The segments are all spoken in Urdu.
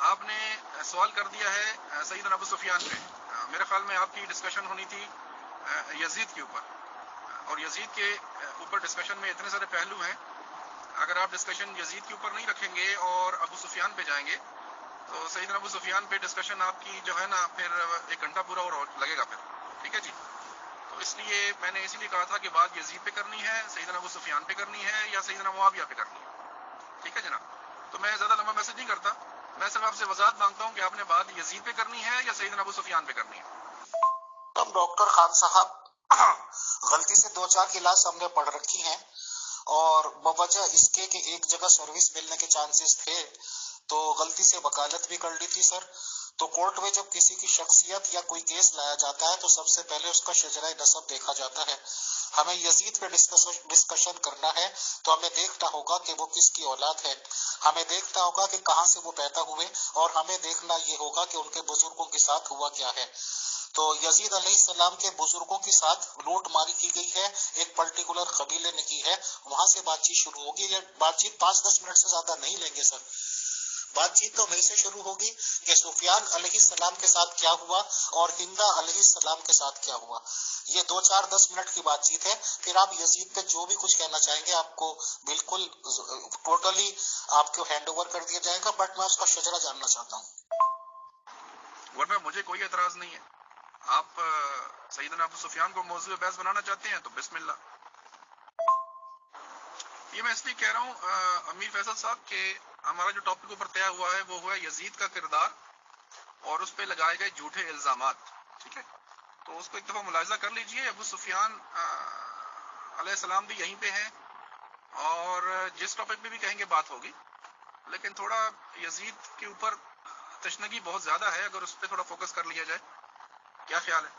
آپ نے سوال کر دیا ہے سیدنا ابو سفیان پہ. میرے خیال میں آپ کی ڈسکشن ہونی تھی یزید کے اوپر، اور یزید کے اوپر ڈسکشن میں اتنے سارے پہلو ہیں. اگر آپ ڈسکشن یزید کے اوپر نہیں رکھیں گے اور ابو سفیان پہ جائیں گے تو سیدنا ابو سفیان پہ ڈسکشن آپ کی جو ہے نا پھر 1 گھنٹہ پورا اور لگے گا پھر. ٹھیک ہے جی. تو اس لیے میں نے اسی لیے کہا تھا کہ بات یزید پہ کرنی ہے، سیدنا ابو سفیان پہ کرنی ہے یا سیدنا معاویہ پہ کرنی ہے. ٹھیک ہے جناب. تو میں زیادہ لمبا میسج نہیں کرتا، میں صرف آپ سے وضاحت مانگتا ہوں کہ آپ نے بات یزید پہ کرنی ہے یا سیدنا ابو سفیان پہ کرنی ہے. ڈاکٹر خان صاحب غلطی سے 2-4 کلاس ہم نے پڑھ رکھی ہیں، اور بوجہ اس کے کہ ایک جگہ سروس ملنے کے چانسز تھے تو غلطی سے وکالت بھی کر لی تھی سر. تو کورٹ میں جب کسی کی شخصیت یا کوئی کیس لایا جاتا ہے تو سب سے پہلے اس کا شجرہ نسب دیکھا جاتا ہے. ہمیں یزید پہ ڈسکشن کرنا ہے تو ہمیں دیکھنا ہوگا کہ وہ کس کی اولاد ہے، ہمیں دیکھنا ہوگا کہ کہاں سے وہ پیدا ہوئے، اور ہمیں دیکھنا یہ ہوگا کہ ان کے بزرگوں کے ساتھ ہوا کیا ہے. تو یزید علیہ السلام کے بزرگوں کے ساتھ لوٹ ماری کی گئی ہے، ایک پرٹیکولر قبیلے نے کی ہے، وہاں سے بات چیت شروع ہوگی. یہ بات چیت 5-10 منٹ سے زیادہ نہیں لیں گے سر. بات چیت تو وہیں سے شروع ہوگی کہ سفیان علیہ السلام کے ساتھ کیا ہوا اور ہندا علیہ السلام کے ساتھ کیا ہوا. یہ 2-4-10 منٹ کی بات چیت ہے. پھر آپ یزید پہ جو بھی کچھ کہنا چاہیں گے آپ کو بالکل ٹوٹلی آپ کو ہینڈ اوور کر دیا جائے گا، بٹ میں اس کا شجرہ جاننا چاہتا ہوں. ورنہ مجھے کوئی اعتراض نہیں ہے. آپ سیدنا ابو سفیان کو موضوع بحث بنانا چاہتے ہیں تو بسم اللہ. یہ میں اس لیے کہہ رہا ہوں امیر فیصل صاحب کہ ہمارا جو ٹاپک اوپر طے ہوا ہے وہ ہوا یزید کا کردار اور اس پہ لگائے گئے جھوٹے الزامات. ٹھیک ہے. تو اس کو ایک دفعہ ملاحظہ کر لیجئے. ابو سفیان علیہ السلام بھی یہیں پہ ہیں اور جس ٹاپک پہ بھی کہیں گے بات ہوگی، لیکن تھوڑا یزید کے اوپر تشنگی بہت زیادہ ہے، اگر اس پہ تھوڑا فوکس کر لیا جائے. کیا خیال ہے؟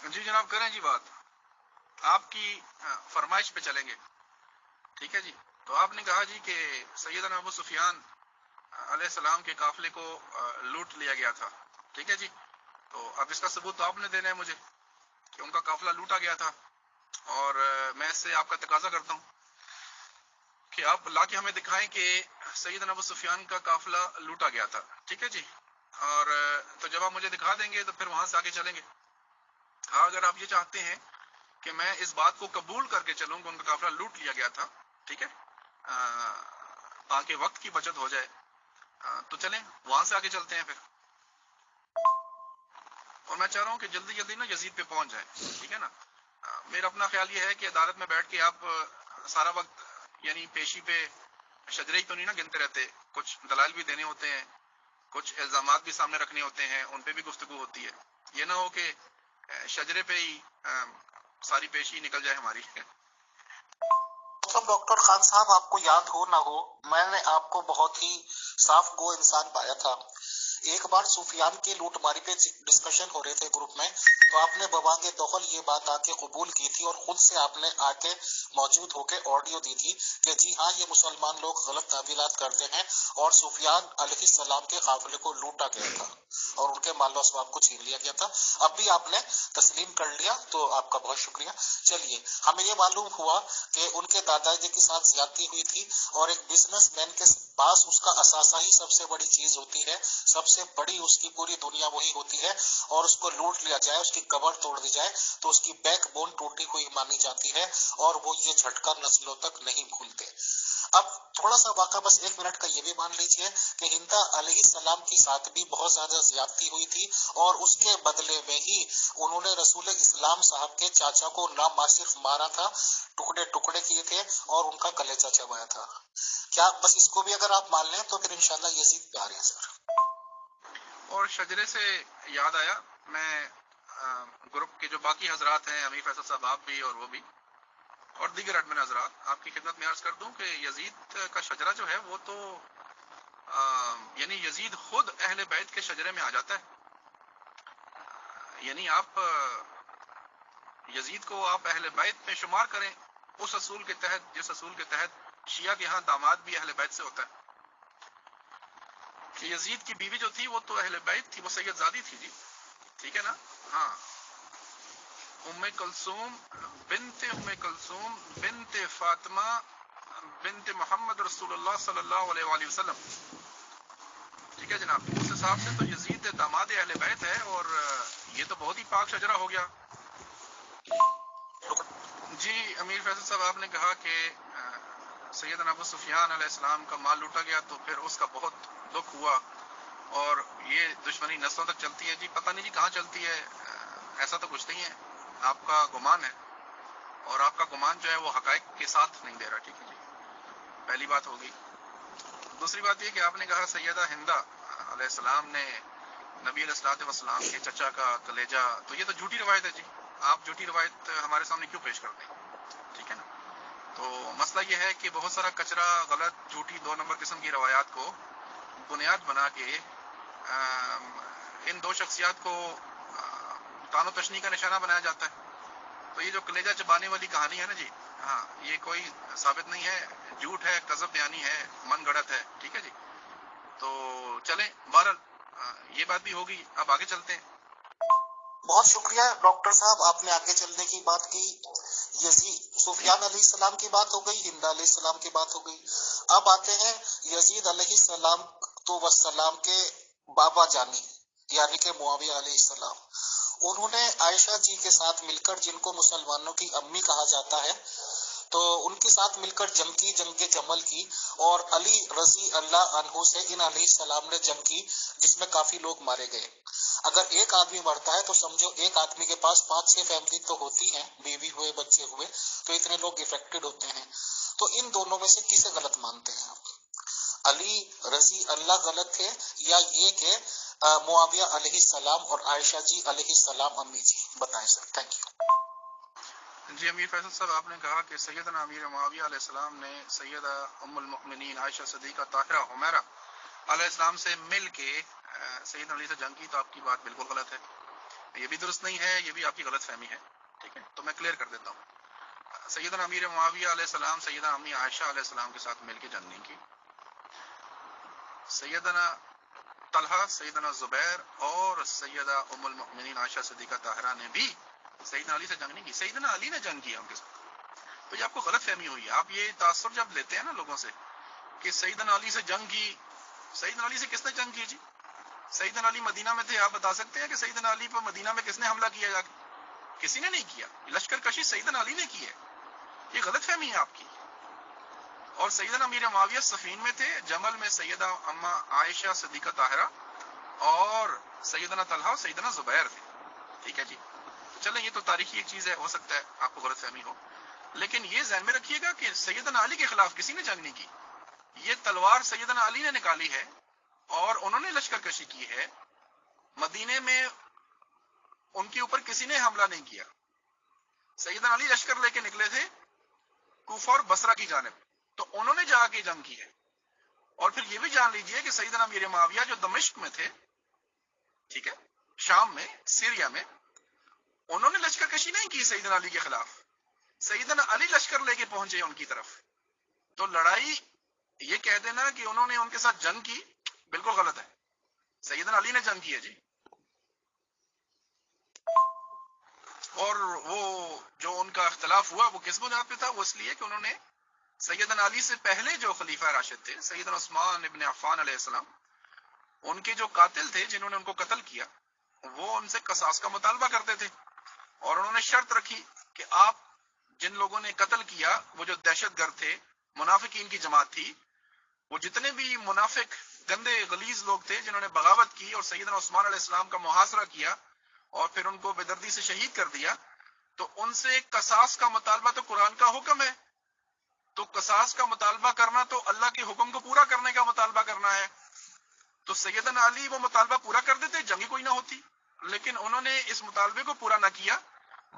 جی جناب کریں جی بات. آپ کی فرمائش پہ چلیں گے. ٹھیک ہے جی. تو آپ نے کہا جی کہ سیدنا ابو سفیان علیہ السلام کے قافلے کو لوٹ لیا گیا تھا. ٹھیک ہے جی. تو اب اس کا ثبوت تو آپ نے دینا ہے مجھے کہ ان کا قافلہ لوٹا گیا تھا، اور میں اس سے آپ کا تقاضا کرتا ہوں کہ آپ لا کے ہمیں دکھائیں کہ سیدنا ابو سفیان کا قافلہ لوٹا گیا تھا. ٹھیک ہے جی. اور تو جب آپ مجھے دکھا دیں گے تو پھر وہاں سے آگے چلیں گے. ہاں اگر آپ یہ چاہتے ہیں کہ میں اس بات کو قبول کر کے چلوں کہ ان کا قافلہ لوٹ لیا گیا تھا، ٹھیک ہے، تاکہ وقت کی بچت ہو جائے، تو چلیں وہاں سے آگے چلتے ہیں پھر. اور میں چاہ رہا ہوں کہ جلدی جلدی نا یزید پہ پہنچ جائیں. ٹھیک ہے نا. میرا اپنا خیال یہ ہے کہ عدالت میں بیٹھ کے آپ سارا وقت یعنی پیشی پہ شجرے ہی تو نہیں نا گنتے رہتے، کچھ دلائل بھی دینے ہوتے ہیں، کچھ الزامات بھی سامنے رکھنے ہوتے ہیں، ان پہ بھی گفتگو ہوتی ہے. یہ نہ ہو کہ شجرے پہ ہی ساری پیشی نکل جائے ہماری. ڈاکٹر خان صاحب آپ کو یاد ہو نہ ہو، میں نے آپ کو بہت ہی صاف گو انسان پایا تھا. ایک بار سفیان کی لوٹ ماری پہ ڈسکشن ہو رہے تھے گروپ میں، تو آپ نے بوانگ دخل یہ بات آ کے قبول کی تھی اور خود سے آپ نے آ کے موجود ہو کے آڈیو دی تھی کہ جی ہاں یہ مسلمان لوگ غلط تعبیرات کرتے ہیں اور سفیان علیہ السلام کے قافلے کو لوٹا گیا تھا اور ان کے مال و اسباب کو چھین لیا گیا تھا. اب بھی آپ نے تسلیم کر لیا تو آپ کا بہت شکریہ. چلیے ہمیں یہ معلوم ہوا کہ ان کے دادا جی کے ساتھ زیادتی ہوئی تھی، اور ایک بزنس مین کے پاس اس کا اثاثہ ہی سب سے بڑی چیز ہوتی ہے، سب سے بڑی اس کی پوری دنیا وہی ہوتی ہے، اور اس کو لوٹ لیا جائے، اس کی کمر توڑ دی جائے تو اس کی بیک بون ٹوٹی ہوئی مانی جاتی ہے، اور وہ یہ جھٹکا نسلوں تک نہیں بھولتے. اب تھوڑا سا واقعہ بس 1 منٹ کا یہ بھی مان لیجئے کہ ہندا علیہ السلام کے ساتھ بھی بہت زیادہ زیادتی ہوئی تھی، اور اس کے بدلے میں ہی انہوں نے رسول اسلام صاحب کے چاچا کو نہ صرف مارا تھا، ٹکڑے ٹکڑے کیے تھے اور ان کا کلیجہ چبایا تھا. کیا بس اس کو بھی اگر آپ مان لیں تو پھر انشاءاللہ یزید پہ آ رہے ہیں سر. اور شجرے سے یاد آیا، میں گروپ کے جو باقی حضرات ہیں، امیر فیصل صاحب آپ بھی اور وہ بھی اور دیگر ایڈمن حضرات، آپ کی خدمت میں عرض کر دوں کہ یزید کا شجرہ جو ہے وہ تو یعنی یزید خود اہل بیت کے شجرے میں آ جاتا ہے. یعنی آپ یزید کو آپ اہل بیت میں شمار کریں اس اصول کے تحت جس اصول کے تحت شیعہ کے ہاں داماد بھی اہل بیت سے ہوتا ہے. کہ یزید کی بیوی جو تھی وہ تو اہل بیت تھی، وہ سید زادی تھی جی. ٹھیک ہے نا. ہاں ام کلثوم بنت فاطمہ بنت محمد رسول اللہ صلی اللہ علیہ وآلہ وسلم. ٹھیک ہے جناب. اس حساب سے تو یزید داماد اہل بیت ہے اور یہ تو بہت ہی پاک شجرہ ہو گیا. جی امیر فیصل صاحب آپ نے کہا کہ سیدنا ابو سفیان علیہ السلام کا مال لوٹا گیا تو پھر اس کا بہت دکھ ہوا اور یہ دشمنی نسلوں تک چلتی ہے. جی پتہ نہیں جی کہاں چلتی ہے, ایسا تو کچھ نہیں ہے, آپ کا گمان ہے اور آپ کا گمان جو ہے وہ حقائق کے ساتھ نہیں دے رہا. ٹھیک ہے جی, پہلی بات ہوگی. دوسری بات یہ کہ آپ نے کہا سیدہ ہندہ علیہ السلام نے نبی علیہ السلام کے چچا کا کلیجہ, تو یہ تو جھوٹی روایت ہے جی. آپ جھوٹی روایت ہمارے سامنے کیوں پیش کرتے ہیں؟ ٹھیک ہے نا. تو مسئلہ یہ ہے کہ بہت سارا کچرا, غلط, جھوٹی, 2 نمبر قسم کی روایات کو بنیاد بنا کے ان دو شخصیات کو تان و تشنیع کا نشانہ بنایا جاتا ہے. تو یہ جو کلیجہ چبانے والی کہانی ہے نا جی, ہاں یہ کوئی ثابت نہیں ہے, جھوٹ ہے, کذب بیانی ہے, من گھڑت ہے. ٹھیک ہے جی. تو چلیں بہرحال یہ بات بھی ہوگی, اب آگے چلتے ہیں. بہت شکریہ ڈاکٹر صاحب, آپ نے آگے چلنے کی بات کی. یزید سفیان علیہ السلام کی بات ہو گئی, ہند علیہ السلام کی بات ہو گئی. اب آتے ہیں یزید علیہ السلام تو وسلام کے بابا جانی یعنی کہ معاویہ علیہ السلام. انہوں نے عائشہ جی کے ساتھ مل کر, جن کو مسلمانوں کی امی کہا جاتا ہے, تو ان کے ساتھ مل کر جنگ کی, جنگ جمل کی, اور علی رضی اللہ عنہ سے ان علیہ السلام نے جنگ کی جس میں کافی لوگ مارے گئے. اگر ایک آدمی مرتا ہے تو سمجھو ایک آدمی کے پاس 5-6 فیملی تو ہوتی ہیں, بیوی ہوئے, بچے ہوئے, تو اتنے لوگ افیکٹڈ ہوتے ہیں. تو ان دونوں میں سے کسے غلط مانتے ہیں آپ؟ علی رضی اللہ غلط تھے یا یہ کہ معاویہ علیہ السلام اور عائشہ جی علیہ السلام امی جی؟ بتائیں سر. Thank you. جی امیر فیصل صاحب آپ نے کہا کہ سیدنا امیر معاویہ علیہ السلام نے سیدہ ام المؤمنین عائشہ صدیقہ طاہرہ حمیرہ علیہ السلام سے مل کے سیدنا علی سے جنگ کی, تو آپ کی بات بالکل غلط ہے. یہ بھی درست نہیں ہے, یہ بھی آپ کی غلط فہمی ہے. ٹھیک ہے, تو میں کلیئر کر دیتا ہوں. سیدنا امیر معاویہ علیہ السلام سیدہ امی عائشہ علیہ السلام کے ساتھ مل کے جنگ نہیں کی. سیدنا طلحہ, سیدنا زبیر اور سیدہ ام المؤمنین عائشہ صدیقہ طاہرہ نے بھی سیدنا علی سے جنگ نہیں کی, سیدنا علی نے جنگ کیا ان کے ساتھ. تو یہ آپ کو غلط فہمی ہوئی ہے. آپ یہ تاثر جب لیتے ہیں نا لوگوں سے کہ سیدنا علی سے جنگ کی, سیدنا علی سے کس نے جنگ کی جی؟ سیدنا علی مدینہ میں تھے, آپ بتا سکتے ہیں کہ سیدنا علی پر مدینہ میں کس نے حملہ کیا جا کے؟ کسی نے نہیں کیا. لشکر کشی سیدنا علی نے کی ہے. یہ غلط فہمی ہے آپ کی. اور سیدنا امیر معاویہ صفین میں تھے, جمل میں سیدہ اما عائشہ صدیقہ طاہرہ اور سیدنا طلحہ اور سیدنا زبیر تھے. ٹھیک ہے جی. چلیں یہ تو تاریخی ایک چیز ہے, ہو سکتا ہے آپ کو غلط فہمی ہو, لیکن یہ ذہن میں رکھیے گا کہ سیدنا علی کے خلاف کسی نے جنگ نہیں کی. یہ تلوار سیدنا علی نے نکالی ہے اور انہوں نے لشکر کشی کی ہے. مدینے میں ان کے اوپر کسی نے حملہ نہیں کیا. سیدنا علی لشکر لے کے نکلے تھے کوفہ اور بصرہ کی جانب, تو انہوں نے جا کے جنگ کی ہے. اور پھر یہ بھی جان لیجئے کہ سیدنا امیر معاویہ جو دمشق میں تھے, ٹھیک ہے, شام میں, سیریا میں, انہوں نے لشکر کشی نہیں کی سیدنا علی کے خلاف. سیدنا علی لشکر لے کے پہنچے ان کی طرف. تو لڑائی یہ کہہ دینا کہ انہوں نے ان کے ساتھ جنگ کی, بالکل غلط ہے. سیدنا علی نے جنگ کی ہے جی. اور وہ جو ان کا اختلاف ہوا وہ کس بنیاد پہ تھا؟ وہ اس لیے کہ انہوں نے سیدنا علی سے پہلے جو خلیفہ راشد تھے سیدنا عثمان ابن عفان علیہ السلام, ان کے جو قاتل تھے جنہوں نے ان کو قتل کیا, وہ ان سے قصاص کا مطالبہ کرتے تھے. اور انہوں نے شرط رکھی کہ آپ جن لوگوں نے قتل کیا وہ جو دہشت گرد تھے, منافقین کی جماعت تھی, وہ جتنے بھی منافق گندے غلیظ لوگ تھے جنہوں نے بغاوت کی اور سیدنا عثمان علیہ السلام کا محاصرہ کیا اور پھر ان کو بے دردی سے شہید کر دیا, تو ان سے قصاص کا مطالبہ تو قرآن کا حکم ہے. تو قصاص کا مطالبہ کرنا تو اللہ کے حکم کو پورا کرنے کا مطالبہ کرنا ہے. تو سیدنا علی وہ مطالبہ پورا کر دیتے, جنگ کوئی نہ ہوتی. لیکن انہوں نے اس مطالبے کو پورا نہ کیا,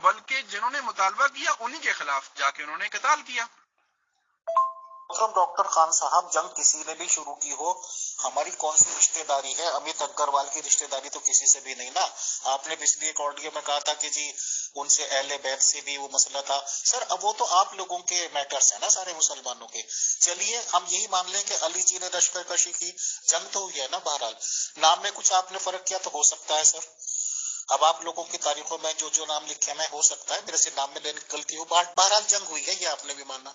بلکہ جنہوں نے مطالبہ کیا انہی کے خلاف جا کے انہوں نے قتال کیا. محترم ڈاکٹر خان صاحب, جنگ کسی نے بھی شروع کی ہو, ہماری کون سی رشتہ داری ہے؟ امیت اگروال کی رشتہ داری تو کسی سے بھی نہیں نا. آپ نے پچھلی ایک آڈیو میں کہا تھا کہ جی ان سے اہل بیت سے بھی وہ مسئلہ تھا. سر اب وہ تو آپ لوگوں کے میٹرز ہیں نا, سارے مسلمانوں کے. چلیے ہم یہی مان لیں کہ علی جی نے لشکر کشی کی, جنگ تو ہوئی ہے نا. بہرحال نام میں کچھ آپ نے فرق کیا تو ہو سکتا ہے سر. اب آپ لوگوں کی تاریخوں میں جو جو نام لکھے میں ہو سکتا ہے میرے سے نام میں لینے کی غلطی ہو, بہرحال جنگ ہوئی ہے, یہ آپ نے بھی مانا.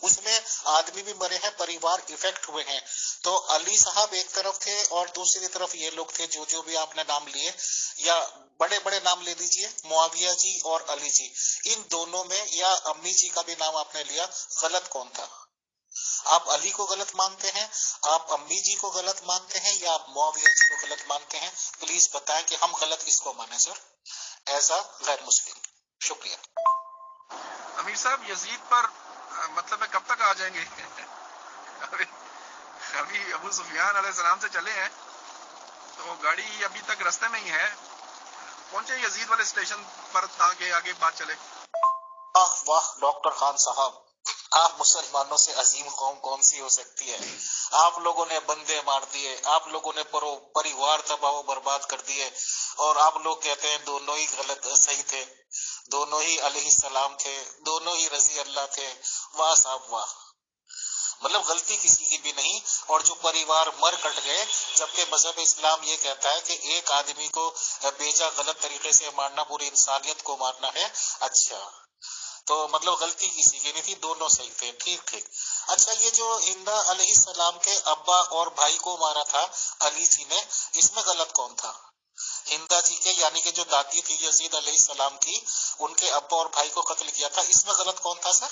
اس میں آدمی بھی مرے ہیں، پریوار افیکٹ ہوئے ہیں. تو علی صاحب ایک طرف تھے اور دوسری طرف یہ لوگ تھے جو بھی آپ نے نام لیے، یا بڑے بڑے نام لے لیجئے، معاویہ جی اور علی جی، ان دونوں میں، یا امی جی کا بھی نام آپ نے لیا، غلط کون تھا؟ آپ علی کو غلط مانتے ہیں، آپ امی جی کو غلط مانتے ہیں، یا آپ معاویہ جی کو غلط مانتے ہیں؟ پلیز بتائیں کہ ہم غلط کس کو مانیں سر ایز اے غیر مسلم. شکریہ. امیر صاحب یزید پر مطلب ہے کب تک آ جائیں گے؟ ابھی ابو سفیان علیہ السلام سے چلے ہیں تو گاڑی ابھی تک رستے میں ہی ہے، پہنچے یزید والے اسٹیشن پر تاکہ آگے بات چلے. واہ واہ ڈاکٹر خان صاحب، آپ مسلمانوں سے عظیم قوم کون سی ہو سکتی ہے؟ آپ لوگوں نے بندے مار دیے، آپ لوگوں نے پریوار تباہ و برباد کر دیے، اور آپ لوگ کہتے ہیں دونوں ہی غلط صحیح تھے، دونوں ہی علیہ السلام تھے، دونوں ہی رضی اللہ تھے. واہ صاحب واہ. مطلب غلطی کسی کی بھی نہیں، اور جو پریوار مر کٹ گئے، جبکہ مذہب اسلام یہ کہتا ہے کہ ایک آدمی کو بیجا غلط طریقے سے مارنا پوری انسانیت کو مارنا ہے. اچھا، تو مطلب غلطی کسی کی نہیں تھی، دونوں صحیح تھے. ٹھیک ٹھیک. اچھا، یہ جو ہندا علیہ السلام کے ابا اور بھائی کو مارا تھا علی جی نے، اس میں غلط کون تھا؟ ہندا جی کے، یعنی کہ جو دادی تھی یزید علیہ السلام کی، ان کے ابا اور بھائی کو قتل کیا تھا، اس میں غلط کون تھا سر؟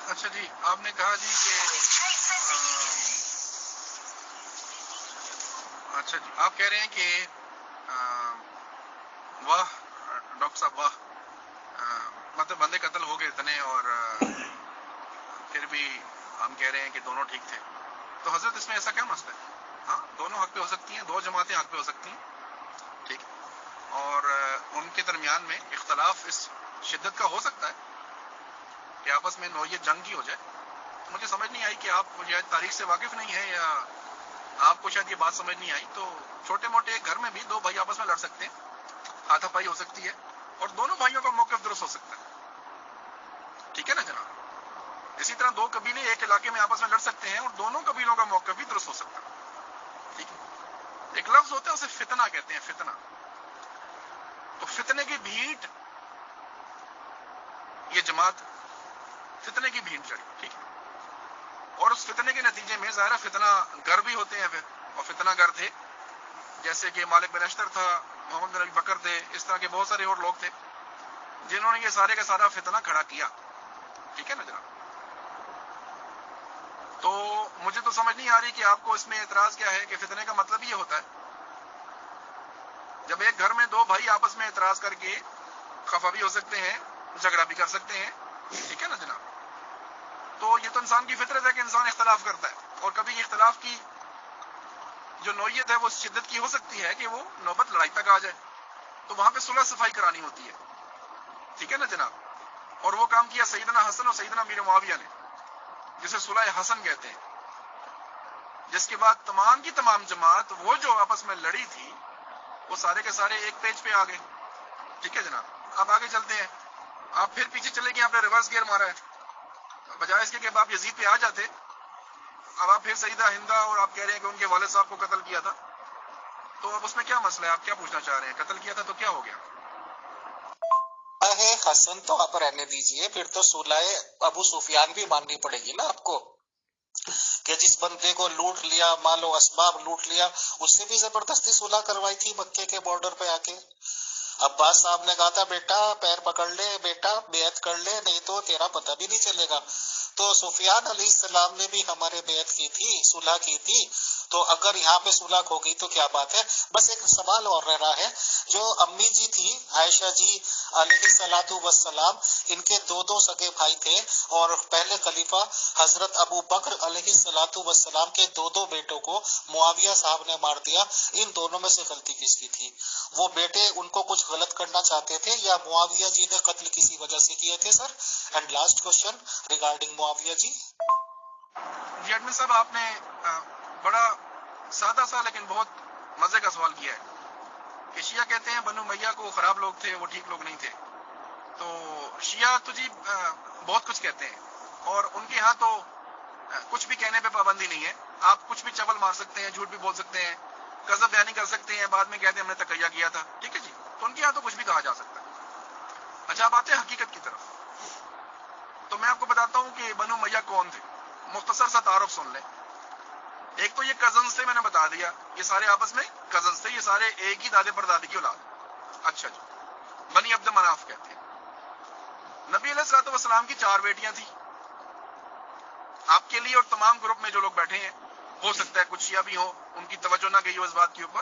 اچھا جی، آپ نے کہا جی کہ اچھا جی، آپ کہہ رہے ہیں کہ واہ ڈاکٹر صاحب واہ، مطلب بندے قتل ہو گئے اتنے، اور پھر بھی ہم کہہ رہے ہیں کہ دونوں ٹھیک تھے. تو حضرت اس میں ایسا کیا مسئلہ ہے؟ ہاں، دونوں حق پہ ہو سکتی ہیں، دو جماعتیں حق پہ ہو سکتی ہیں، ٹھیک، اور ان کے درمیان میں اختلاف اس شدت کا ہو سکتا ہے کہ آپس میں نوعیت جنگ کی ہو جائے. مجھے سمجھ نہیں آئی کہ آپ شاید تاریخ سے واقف نہیں ہیں، یا آپ کو شاید یہ بات سمجھ نہیں آئی. تو چھوٹے موٹے گھر میں بھی دو بھائی آپس میں لڑ سکتے ہیں، ہاتھا پائی ہو سکتی ہے، اور دونوں بھائیوں کا موقف درست ہو سکتا ہے. ٹھیک ہے نا جناب؟ اسی طرح دو قبیلے ایک علاقے میں آپس میں لڑ سکتے ہیں، اور دونوں قبیلوں کا موقف بھی درست ہو سکتا ہے. ٹھیک ہے. ایک لفظ ہوتا ہے اسے فتنہ کہتے ہیں، فتنہ. تو فتنے کی بھیٹ، یہ جماعت فتنے کی بھیٹ چڑھی. ٹھیک ہے. اور اس فتنے کے نتیجے میں ظاہر فتنہ گر بھی ہوتے ہیں پھر، اور فتنہ گر تھے جیسے کہ مالک بن اشتر تھا، محمد بن ابی بکر تھے، اس طرح کے بہت سارے اور لوگ تھے جنہوں نے یہ سارے کا سارا فتنہ کھڑا کیا. ٹھیک ہے نا جناب؟ تو مجھے تو سمجھ نہیں آ رہی کہ آپ کو اس میں اعتراض کیا ہے، کہ فتنے کا مطلب یہ ہوتا ہے جب ایک گھر میں دو بھائی آپس میں اعتراض کر کے خفا بھی ہو سکتے ہیں، جھگڑا بھی کر سکتے ہیں. ٹھیک ہے نا جناب؟ تو یہ تو انسان کی فطرت ہے کہ انسان اختلاف کرتا ہے، اور کبھی اختلاف کی جو نوعیت ہے وہ شدت کی ہو سکتی ہے کہ وہ نوبت لڑائی تک آ جائے، تو وہاں پہ صلح صفائی کرانی ہوتی ہے. ٹھیک ہے نا جناب؟ اور وہ کام کیا سیدنا حسن اور سیدنا امیر معاویہ نے، جسے صلح حسن کہتے ہیں، جس کے بعد تمام کی تمام جماعت وہ جو آپس میں لڑی تھی وہ سارے کے سارے ایک پیج پہ آ گئے. ٹھیک ہے جناب؟ اب آگے چلتے ہیں. آپ پھر پیچھے چلے گئے، آپ نے ریورس گیئر مارا ہے، بجائے اس کے کہ آپ یزید پہ آ جاتے، اب آپ پھر سیدہ ہندا، اور آپ کہہ رہے ہیں کہ ان کے والد صاحب کو قتل کیا تھا. تو اب اس میں کیا مسئلہ ہے؟ آپ کیا پوچھنا چاہ رہے ہیں؟ قتل کیا تھا تو کیا ہو گیا؟ حسن تو آپ رہنے دیجئے، پھر تو صلح ابو سفیان بھی ماننی پڑے گی نا آپ کو، کہ جس بندے کو لوٹ لیا، مال و اسباب لوٹ لیا، اس سے بھی زبردستی صلح کروائی تھی مکے کے بارڈر پہ آ کے. عباس صاحب نے کہا تھا بیٹا پیر پکڑ لے، بیٹا بیعت کر لے، نہیں تو تیرا پتہ بھی نہیں چلے گا. تو سفیان علیہ السلام نے بھی ہمارے بیعت کی تھی، صلح کی تھی. تو اگر یہاں پہ صلح ہو گئی تو کیا بات ہے. بس ایک سوال اور رہ رہا ہے، جو امی جی تھی عائشہ جی علیہ الصلوۃ والسلام، ان کے دو سگے بھائی تھے، اور پہلے خلیفہ حضرت ابو بکر علیہ الصلوۃ والسلام کے دو بیٹوں کو معاویہ صاحب نے مار دیا. ان دونوں میں سے غلطی کس کی تھی؟ وہ بیٹے ان کو کچھ غلط کرنا چاہتے تھے، یا معاویہ جی نے قتل کسی وجہ سے کیے تھے sir? And last question regarding Muawiya ji. جی ایڈمن صاحب، آپ نے بڑا سادہ سا لیکن بہت مزے کا سوال کیا ہے کہ شیعہ کہتے ہیں بنو امیہ کو خراب لوگ تھے، وہ ٹھیک لوگ نہیں تھے. تو شیعہ تو جی بہت کچھ کہتے ہیں، اور ان کے ہاں تو کچھ بھی کہنے پہ پابندی نہیں ہے. آپ کچھ بھی چول مار سکتے ہیں، جھوٹ بھی بول سکتے ہیں، قذف بیانی کر سکتے ہیں، بعد میں کہتے ہیں ہم نے تقیہ کیا تھا. ٹھیک ہے جی؟ تو ان کے یہاں تو کچھ بھی کہا جا سکتا ہے. اچھا، اب آتے ہیں حقیقت کی طرف. تو میں آپ کو بتاتا ہوں کہ بنو امیہ کون تھے، مختصر سا تعارف سن لیں. ایک تو یہ کزنز تھے، میں نے بتا دیا، یہ سارے آپس میں کزنز تھے، یہ سارے ایک ہی دادے پر دادی کی اولاد. اچھا جی، بنی عبد مناف کہتے ہیں. نبی علیہ الصلوۃ والسلام کی 4 بیٹیاں تھیں. آپ کے لیے اور تمام گروپ میں جو لوگ بیٹھے ہیں، ہو سکتا ہے کچھ شیعہ بھی ہوں، ان کی توجہ نہ گئی ہو اس بات کے اوپر.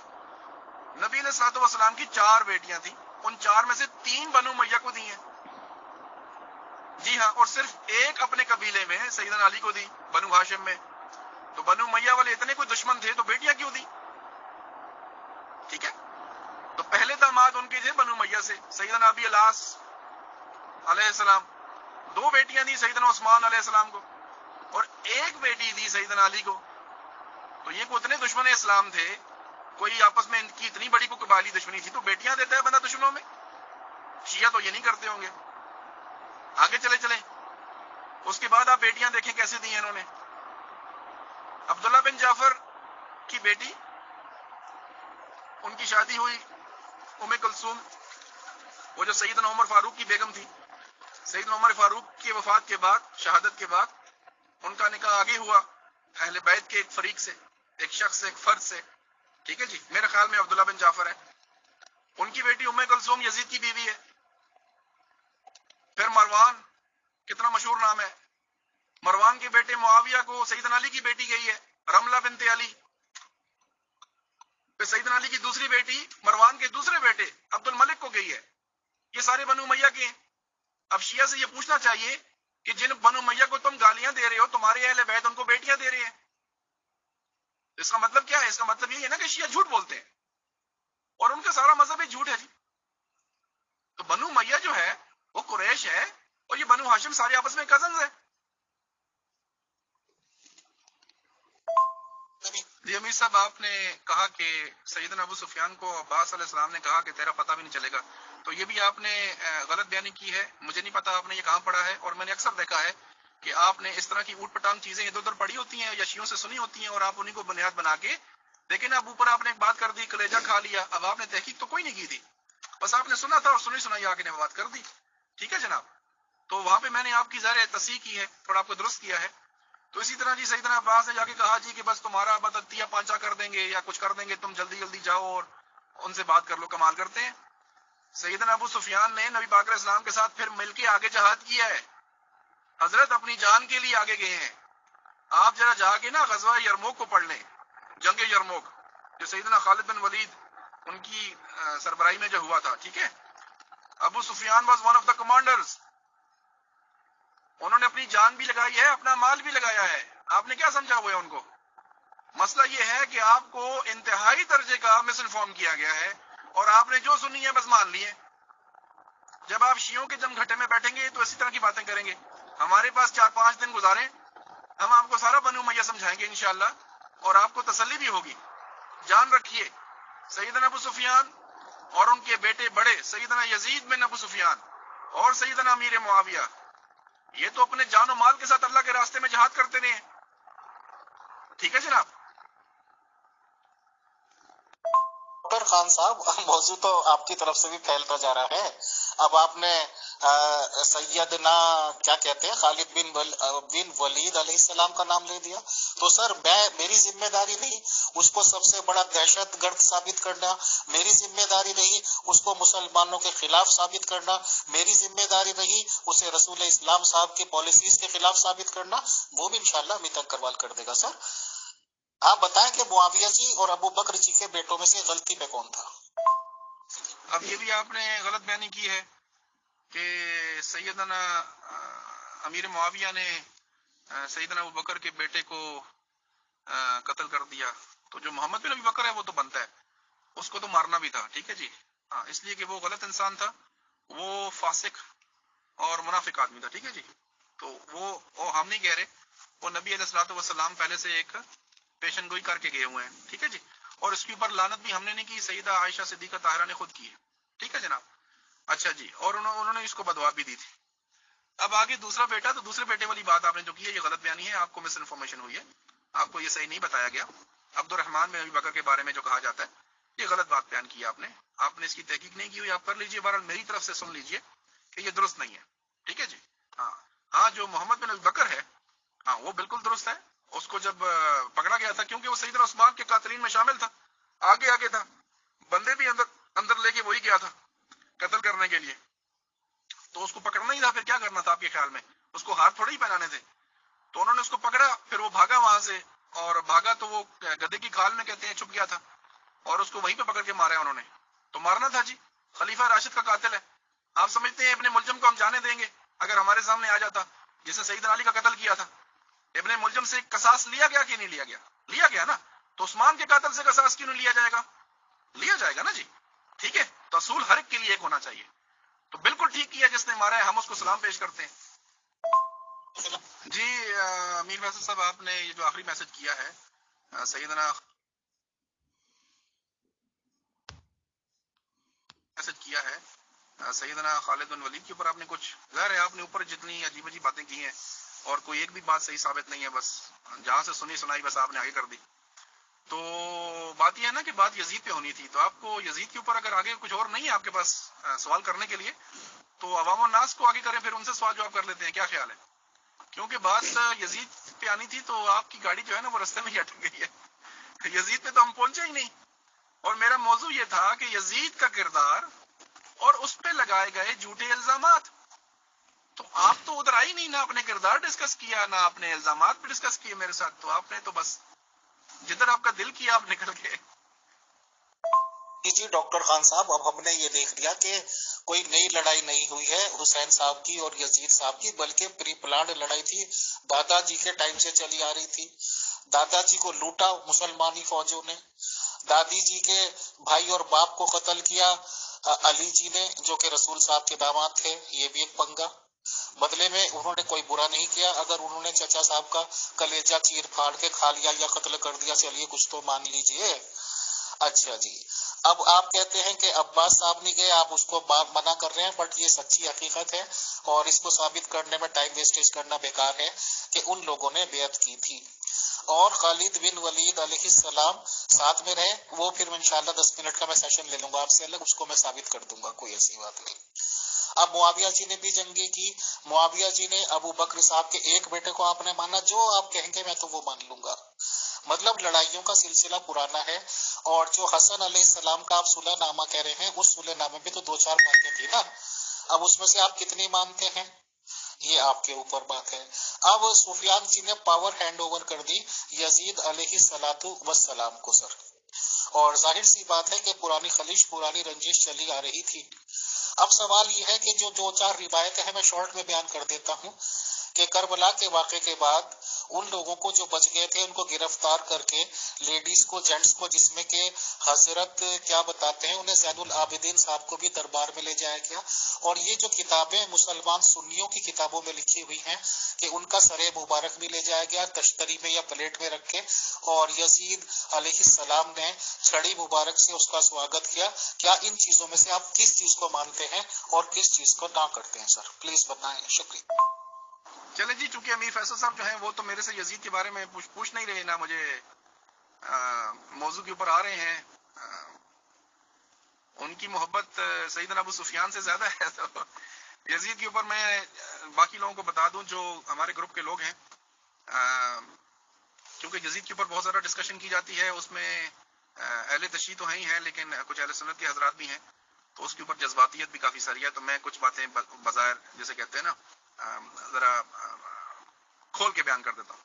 نبی علیہ الصلوۃ والسلام کی 4 بیٹیاں تھیں، ان 4 میں سے 3 بنو امیہ کو دی ہیں. جی ہاں، اور صرف ایک اپنے قبیلے میں سیدنا علی کو دی، بنو ہاشم میں. تو بنو امیہ والے اتنے کوئی دشمن تھے تو بیٹیاں کیوں دی؟ ٹھیک ہے. تو پہلے داماد ان کے تھے بنو امیہ سے، سیدنا ابی الاس علیہ السلام. 2 بیٹیاں دی سیدنا عثمان علیہ السلام کو، اور ایک بیٹی دی سیدنا علی کو. تو یہ کو اتنے دشمن اسلام تھے، کوئی آپس میں ان کی اتنی بڑی کوئی قبائلی دشمنی تھی تو بیٹیاں دیتا ہے بندہ دشمنوں میں. شیعہ تو یہ نہیں کرتے ہوں گے. آگے چلیں. اس کے بعد آپ بیٹیاں دیکھیں کیسے دی ہیں انہوں نے. عبداللہ بن جعفر کی بیٹی، ان کی شادی ہوئی ام کلثوم، وہ جو سیدنا عمر فاروق کی بیگم تھی. سیدنا عمر فاروق کی وفات کے بعد، شہادت کے بعد، ان کا نکاح آگے ہوا اہل بیت کے ایک فریق سے، ایک شخص سے، ایک فرد سے. ٹھیک ہے جی، میرے خیال میں عبداللہ بن جعفر ہے. ان کی بیٹی ام کلثوم یزید کی بیوی ہے. پھر مروان، کتنا مشہور نام ہے. مروان کے بیٹے معاویہ کو سیدنا علی کی بیٹی گئی ہے، رملہ بنت علی. پھر سیدنا علی کی دوسری بیٹی مروان کے دوسرے بیٹے عبد الملک کو گئی ہے. یہ سارے بنو امیہ کے ہیں. اب شیعہ سے یہ پوچھنا چاہیے کہ جن بنو امیہ کو تم گالیاں دے رہے ہو، تمہارے اہل بیت ان کو بیٹیاں دے رہے ہیں. اس کا مطلب کیا ہے؟ اس کا مطلب یہ ہے نا کہ شیعہ جھوٹ بولتے ہیں، اور ان کا سارا مذہب ہی جھوٹ ہے جی. تو بنو امیہ جو ہے وہ قریش ہے، اور یہ بنو ہاشم سارے آپس میں کزنز ہیں. جی امیر صاحب، آپ نے کہا کہ سیدنا ابو سفیان کو عباس علیہ السلام نے کہا کہ تیرا پتہ بھی نہیں چلے گا. تو یہ بھی آپ نے غلط بیانی کی ہے. مجھے نہیں پتا آپ نے یہ کہاں پڑھا ہے، اور میں نے اکثر دیکھا ہے کہ آپ نے اس طرح کی اوٹ پٹانگ چیزیں ادھر ادھر پڑھی ہوتی ہیں یا شیعوں سے سنی ہوتی ہیں، اور آپ انہیں کو بنیاد بنا کے، لیکن اب اوپر آپ نے ایک بات کر دی، کلیجہ کھا لیا. اب آپ نے تحقیق تو کوئی نہیں کی تھی، بس آپ نے سنا تھا اور سنائی آ کے نے بات کر دی. ٹھیک ہے جناب. تو وہاں پہ میں نے آپ کی ظاہر تصحیح کی ہے، تھوڑا آپ کو درست کیا ہے. تو اسی طرح جی سیدنا عباس نے جا کے کہا جی کہ بس تمہارا بدعتیہ پانچا کر دیں گے یا کچھ کر دیں گے، تم جلدی جلدی جاؤ اور ان سے بات کر لو. کمال کرتے ہیں. سیدنا ابو سفیان نے نبی پاک علیہ السلام کے ساتھ پھر مل کے آگے جہاد کیا ہے. حضرت اپنی جان کے لیے آگے گئے ہیں. آپ ذرا جا کے نا غزوہ یرموک کو پڑھ لیں، جنگ یرموک جو سیدنا خالد بن ولید ان کی سربراہی میں جو ہوا تھا. ٹھیک ہے. Abu Sufyan was one of the commanders. انہوں نے اپنی جان بھی لگائی ہے، اپنا مال بھی لگایا ہے. آپ نے کیا سمجھا ہوا ہے ان کو؟ مسئلہ یہ ہے کہ آپ کو انتہائی درجے کا مس انفارم کیا گیا ہے، اور آپ نے جو سنی ہے بس مان لی ہے. جب آپ شیعوں کے جم گھٹے میں بیٹھیں گے تو اسی طرح کی باتیں کریں گے. ہمارے پاس 4-5 دن گزاریں، ہم آپ کو سارا بنو امیہ سمجھائیں گے انشاءاللہ، اور آپ کو تسلی بھی ہوگی. جان رکھیے، سیدنا ابو سفیان اور ان کے بیٹے بڑے سیدنا یزید بن ابو سفیان اور سیدنا امیر معاویہ، یہ تو اپنے جان و مال کے ساتھ اللہ کے راستے میں جہاد کرتے رہے ہیں. ٹھیک ہے جناب. ڈاکٹر خان صاحب، موضوع تو آپ کی طرف سے بھی پھیلتا جا رہا ہے. اب آپ نے سیدنا کیا کہتے ہیں خالد بن ولید علیہ السلام کا نام لے دیا. تو سر میری ذمہ داری نہیں اس کو سب سے بڑا دہشت گرد ثابت کرنا، میری ذمہ داری رہی اس کو مسلمانوں کے خلاف ثابت کرنا، میری ذمہ داری رہی اسے رسول اسلام صاحب کے پالیسیز کے خلاف ثابت کرنا. وہ بھی انشاءاللہ امید اکروال کر دے گا. سر آپ بتائیں کہ معاویہ جی اور ابو بکر جی کے بیٹوں میں سے غلطی پہ کون تھا؟ اب یہ بھی آپ نے غلط بیانی کی ہے کہ سیدنا امیر معاویہ نے سیدنا ابو بکر کے بیٹے کو قتل کر دیا. تو جو محمد بن ابی بکر ہے وہ تو بنتا ہے، اس کو تو مارنا بھی تھا. ٹھیک ہے جی. ہاں، اس لیے کہ وہ غلط انسان تھا، وہ فاسق اور منافق آدمی تھا. ٹھیک ہے جی. تو وہ ہم نہیں کہہ رہے، وہ نبی علیہ الصلوۃ والسلام پہلے سے ایک پیشن گوئی کر کے گئے ہوئے ہیں. ٹھیک ہے جی. اور اس کے اوپر لعنت بھی ہم نے نہیں کی، سیدہ عائشہ صدیقہ طاہرہ نے خود کی ہے. ٹھیک ہے جناب. اچھا جی. اور انہوں نے اس کو بدوا بھی دی تھی. اب آگے دوسرا بیٹا، تو دوسرے بیٹے والی بات آپ نے جو کی ہے یہ غلط بیانی ہے، آپ کو مس انفارمیشن ہوئی ہے، آپ کو یہ صحیح نہیں بتایا گیا. عبد الرحمن بن ابی بکر کے بارے میں جو کہا جاتا ہے یہ غلط بات بیان کی آپ نے اس کی تحقیق نہیں کی ہوئی. آپ کر لیجئے، بہرحال میری طرف سے سن لیجئے کہ یہ درست نہیں ہے. ٹھیک ہے جی. ہاں. ہاں جو محمد بن ابی بکر ہے، ہاں وہ بالکل درست ہے. اس کو جب پکڑا گیا تھا، کیونکہ وہ سیدنا عثمان کے قاتلین میں شامل تھا، آگے آگے تھا، بندے بھی اندر لے کے وہی گیا تھا قتل کرنے کے لیے، تو اس کو پکڑنا ہی تھا. پھر کیا کرنا تھا آپ کے خیال میں؟ اس کو ہاتھ تھوڑے ہی پہنانے تھے. تو انہوں نے اس کو پکڑا، پھر وہ بھاگا وہاں سے، اور بھاگا تو وہ گدے کی کھال میں کہتے ہیں چھپ گیا تھا، اور اس کو وہیں پہ پکڑ کے مارا انہوں نے. تو مارنا تھا جی، خلیفہ راشد کا قاتل ہے. آپ سمجھتے ہیں ابن ملجم کو ہم جانے دیں گے اگر ہمارے سامنے آ جاتا، جس نے سیدنا علی کا قتل کیا تھا؟ ابن ملجم سے قصاص لیا گیا کہ نہیں لیا گیا؟ لیا گیا نا. تو عثمان کے قاتل سے قصاص کیوں نہیں لیا جائے گا؟ لیا جائے گا نا جی. ٹھیک ہے، تو اصول ہر ایک کے لیے ایک ہونا چاہیے. تو بالکل ٹھیک کیا جس نے مارا ہے، ہم اس کو سلام پیش کرتے ہیں. جی امیر فیصل صاحب، آپ نے یہ جو آخری میسج کیا ہے سیدنا سیدنا خالد بن ولید کے اوپر، آپ نے کچھ ظاہر ہے آپ نے اوپر جتنی عجیب عجیب باتیں کی ہیں اور کوئی ایک بھی بات صحیح ثابت نہیں ہے، بس جہاں سے سنی سنائی بس آپ نے آگے کر دی. تو بات یہ ہے نا کہ بات یزید پہ ہونی تھی، تو آپ کو یزید کے اوپر اگر آگے کچھ اور نہیں ہے آپ کے پاس سوال کرنے کے لیے، تو عوام الناس کو آگے کریں، پھر ان سے سوال جواب کر لیتے ہیں. کیا خیال ہے؟ کیونکہ بات یزید پہ آنی تھی تو آپ کی گاڑی جو ہے نا وہ رستے میں ہی اٹک گئی ہے. یزید پہ تو ہم پہنچے ہی نہیں، اور میرا موضوع یہ تھا کہ یزید کا کردار اور اس پہ لگائے گئے جھوٹے الزامات. تو آپ تو ادھر آئی نہیں، نہ اپنے کردار ڈسکس کیا، نہ اپنے الزامات پہ ڈسکس کیے میرے ساتھ. تو آپ نے تو بس جدھر آپ کا دل کیا آپ نکل گئے. جی ڈاکٹر خان صاحب، اب ہم نے یہ دیکھ لیا کہ کوئی نئی لڑائی نہیں ہوئی ہے حسین صاحب کی اور یزید صاحب کی، بلکہ پری پلانڈ لڑائی تھی، دادا جی کے ٹائم سے چلی آ رہی تھی. دادا جی کو لوٹا مسلمانی فوجوں نے، دادی جی کے بھائی اور باپ کو قتل کیا علی جی نے جو کہ رسول صاحب کے داماد تھے. یہ بھی ایک پنگا. بدلے میں انہوں نے کوئی برا نہیں کیا، اگر انہوں نے چچا صاحب کا کلیجہ چیر پھاڑ کے کھا لیا یا قتل کر دیا، چلیے کچھ تو مان لیجئے. اچھا جی، اب آپ کہتے ہیں کہ عباس صاحب نہیں گئے، آپ اس کو منع کر رہے ہیں، بٹ یہ سچی حقیقت ہے اور اس کو ثابت کرنے میں ٹائم ویسٹیج کرنا بیکار ہے کہ ان لوگوں نے بیعت کی تھی. اور خالد بن ولید علیہ السلام ساتھ میں رہے، وہ پھر انشاءاللہ 10 منٹ کا میں سیشن لے لوں گا آپ سے الگ، اس کو میں ثابت کر دوں گا، کوئی ایسی بات نہیں. اب معاویہ جی نے بھی جنگیں کی، معاویہ جی نے ابو بکر صاحب کے ایک بیٹے کو آپ نے مانا، جو آپ کہیں گے میں تو وہ مان لوں گا. مطلب لڑائیوں کا سلسلہ پرانا ہے. اور جو حسن علیہ السلام کا آپ صلح نامہ کہہ رہے ہیں، اس صلح نامے میں تو 2-4 باتیں تھی نا، اب اس میں سے آپ کتنی مانتے ہیں یہ آپ کے اوپر بات ہے. اب سفیان جی نے پاور ہینڈ اوور کر دی یزید علیہ الصلوۃ والسلام کو سر، اور ظاہر سی بات ہے کہ پرانی خلیج پرانی رنجش چلی آ رہی تھی. اب سوال یہ ہے کہ جو 2-4 روایتیں ہیں میں شارٹ میں بیان کر دیتا ہوں کہ کربلا کے واقعے کے بعد ان لوگوں کو جو بچ گئے تھے ان کو گرفتار کر کے لیڈیز کو جینٹس کو، جس میں کہ حضرت کیا بتاتے ہیں انہیں زین العابدین صاحب کو بھی دربار میں لے جایا گیا. اور یہ جو کتابیں مسلمان سنیوں کی کتابوں میں لکھی ہوئی ہیں کہ ان کا سر مبارک بھی لے جایا گیا تشتری میں یا پلیٹ میں رکھ کے، اور یزید علیہ السلام نے چھڑی مبارک سے اس کا سواگت کیا. کیا ان چیزوں میں سے آپ کس چیز کو مانتے ہیں اور کس چیز کو نہ کرتے ہیں سر؟ پلیز بتائیں. شکریہ. چلے جی، چونکہ امیر فیصل صاحب جو ہیں وہ تو میرے سے یزید کے بارے میں پوچھ نہیں رہے، نہ مجھے موضوع کے اوپر آ رہے ہیں. ان کی محبت سیدنا ابو سفیان سے زیادہ ہے، تو یزید کے اوپر میں باقی لوگوں کو بتا دوں جو ہمارے گروپ کے لوگ ہیں، کیونکہ یزید کے اوپر بہت زیادہ ڈسکشن کی جاتی ہے، اس میں اہل تشیع تو ہی ہیں لیکن کچھ اہل سنت کے حضرات بھی ہیں، تو اس کے اوپر جذباتیت بھی کافی ساری ہے. تو میں کچھ باتیں بظاہر جیسے کہتے ہیں نا ذرا کھول کے بیان کر دیتا ہوں.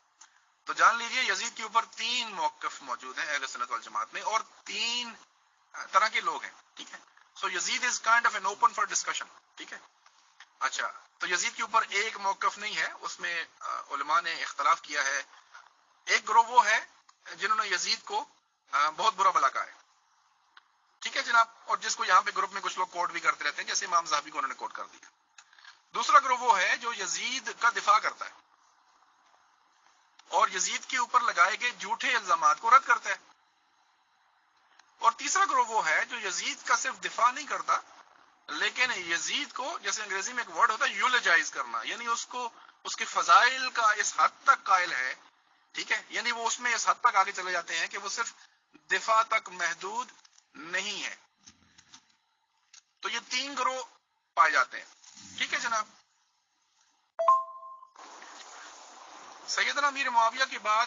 تو جان لیجئے یزید کے اوپر 3 موقف موجود ہیں اہل سنت والجماعت میں، اور 3 طرح کے لوگ ہیں. ٹھیک ہے، so Yazid is kind of an open for discussion. ٹھیک ہے، اچھا، تو یزید کے اوپر ایک موقف نہیں ہے، اس میں علماء نے اختلاف کیا ہے. ایک گروہ وہ ہے جنہوں نے یزید کو بہت برا بھلا کہا ہے. ٹھیک ہے جناب، اور جس کو یہاں پہ گروپ میں کچھ لوگ کوٹ بھی کرتے رہتے ہیں، جیسے امام ذہبی کو انہوں نے کوٹ کر دیا. دوسرا گروہ وہ ہے جو یزید کا دفاع کرتا ہے اور یزید کے اوپر لگائے گئے جھوٹے الزامات کو رد کرتا ہے. اور تیسرا گروہ وہ ہے جو یزید کا صرف دفاع نہیں کرتا لیکن یزید کو، جیسے انگریزی میں ایک ورڈ ہوتا ہے یولوجائز کرنا، یعنی اس کو اس کے فضائل کا اس حد تک قائل ہے. ٹھیک ہے، یعنی وہ اس میں اس حد تک آگے چلے جاتے ہیں کہ وہ صرف دفاع تک محدود نہیں ہے. تو یہ 3 گروہ پائے جاتے ہیں. ٹھیک ہے جناب. سیدنا امیر معاویہ کے بعد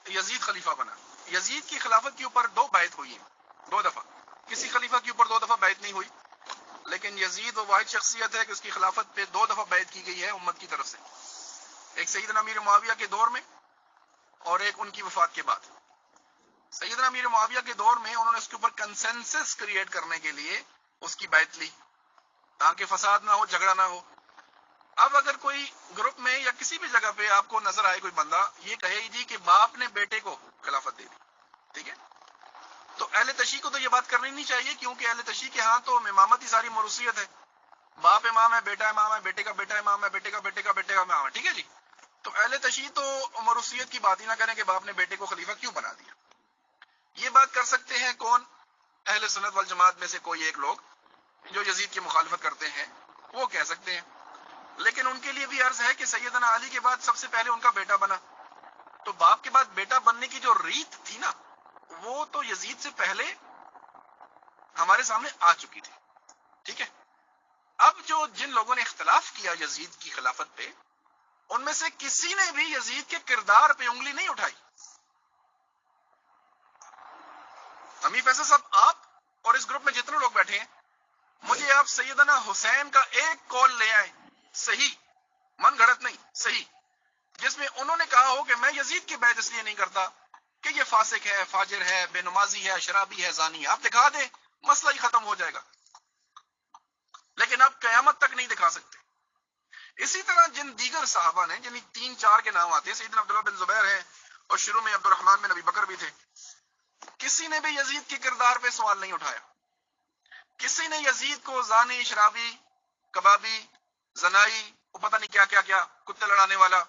یزید خلیفہ بنا. یزید کی خلافت کے اوپر 2 بیعت ہوئی ہیں، 2 دفعہ. کسی خلیفہ کے اوپر 2 دفعہ بیعت نہیں ہوئی، لیکن یزید وہ واحد شخصیت ہے کہ اس کی خلافت پہ 2 دفعہ بیعت کی گئی ہے امت کی طرف سے. ایک سیدنا امیر معاویہ کے دور میں اور ایک ان کی وفات کے بعد. سیدنا امیر معاویہ کے دور میں انہوں نے اس کے اوپر کنسنسس کریٹ کرنے کے لیے اس کی بیعت لی تاکہ فساد نہ ہو، جھگڑا نہ ہو. اب اگر کوئی گروپ میں یا کسی بھی جگہ پہ آپ کو نظر آئے کوئی بندہ یہ کہے جی کہ باپ نے بیٹے کو خلافت دے دی، ٹھیک ہے، تو اہل تشیع کو تو یہ بات کرنی نہیں چاہیے، کیونکہ اہل تشیع کے ہاں تو امامت ہی ساری موروثیت ہے. باپ امام ہے، بیٹا امام ہے، بیٹے کا بیٹا امام ہے، بیٹے کا بیٹے کا بیٹے کا امام ہے، ٹھیک ہے جی. تو اہل تشیع تو موروثیت کی بات ہی نہ کریں کہ باپ نے بیٹے کو خلیفہ کیوں بنا دیا. یہ بات کر سکتے ہیں کون؟ اہل سنت والجماعت میں سے کوئی ایک لوگ جو یزید کی مخالفت کرتے ہیں وہ کہہ سکتے ہیں. لیکن ان کے لیے بھی عرض ہے کہ سیدنا علی کے بعد سب سے پہلے ان کا بیٹا بنا، تو باپ کے بعد بیٹا بننے کی جو ریت تھی نا وہ تو یزید سے پہلے ہمارے سامنے آ چکی تھی، ٹھیک ہے. اب جو جن لوگوں نے اختلاف کیا یزید کی خلافت پہ، ان میں سے کسی نے بھی یزید کے کردار پہ انگلی نہیں اٹھائی. امیر فیصل صاحب، آپ اور اس گروپ میں جتنے لوگ بیٹھے ہیں، مجھے آپ سیدنا حسین کا ایک کال لے آئے، صحیح، من گھڑت نہیں، صحیح، جس میں انہوں نے کہا ہو کہ میں یزید کی بیعت اس لیے نہیں کرتا کہ یہ فاسق ہے، فاجر ہے، بے نمازی ہے، شرابی ہے، زانی ہے. آپ دکھا دیں، مسئلہ ہی ختم ہو جائے گا. لیکن آپ قیامت تک نہیں دکھا سکتے. اسی طرح جن دیگر صحابہ نے، جن 3-4 کے نام آتے ہیں، سیدنا عبداللہ بن زبیر ہیں اور شروع میں عبد الرحمن بن ابی بکر بھی تھے، کسی نے بھی یزید کے کردار پہ سوال نہیں اٹھایا. کسی نے یزید کو زانی، شرابی، کبابی، زنائی، وہ پتہ نہیں کیا کیا کیا، کتے لڑانے والا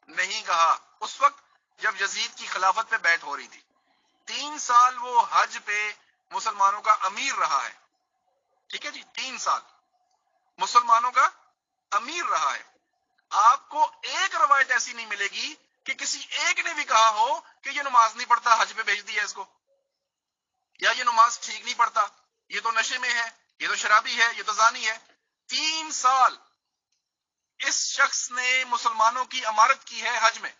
نہیں کہا. اس وقت جب یزید کی خلافت پہ بیعت ہو رہی تھی، 3 سال وہ حج پہ مسلمانوں کا امیر رہا ہے، ٹھیک ہے جی، 3 سال مسلمانوں کا امیر رہا ہے. آپ کو ایک روایت ایسی نہیں ملے گی کہ کسی ایک نے بھی کہا ہو کہ یہ نماز نہیں پڑھتا، حج پہ بھیج دیا اس کو، یا یہ نماز ٹھیک نہیں پڑھتا، یہ تو نشے میں ہے، یہ تو شرابی ہے، یہ تو زانی ہے. 3 سال اس شخص نے مسلمانوں کی امارت کی ہے حج میں،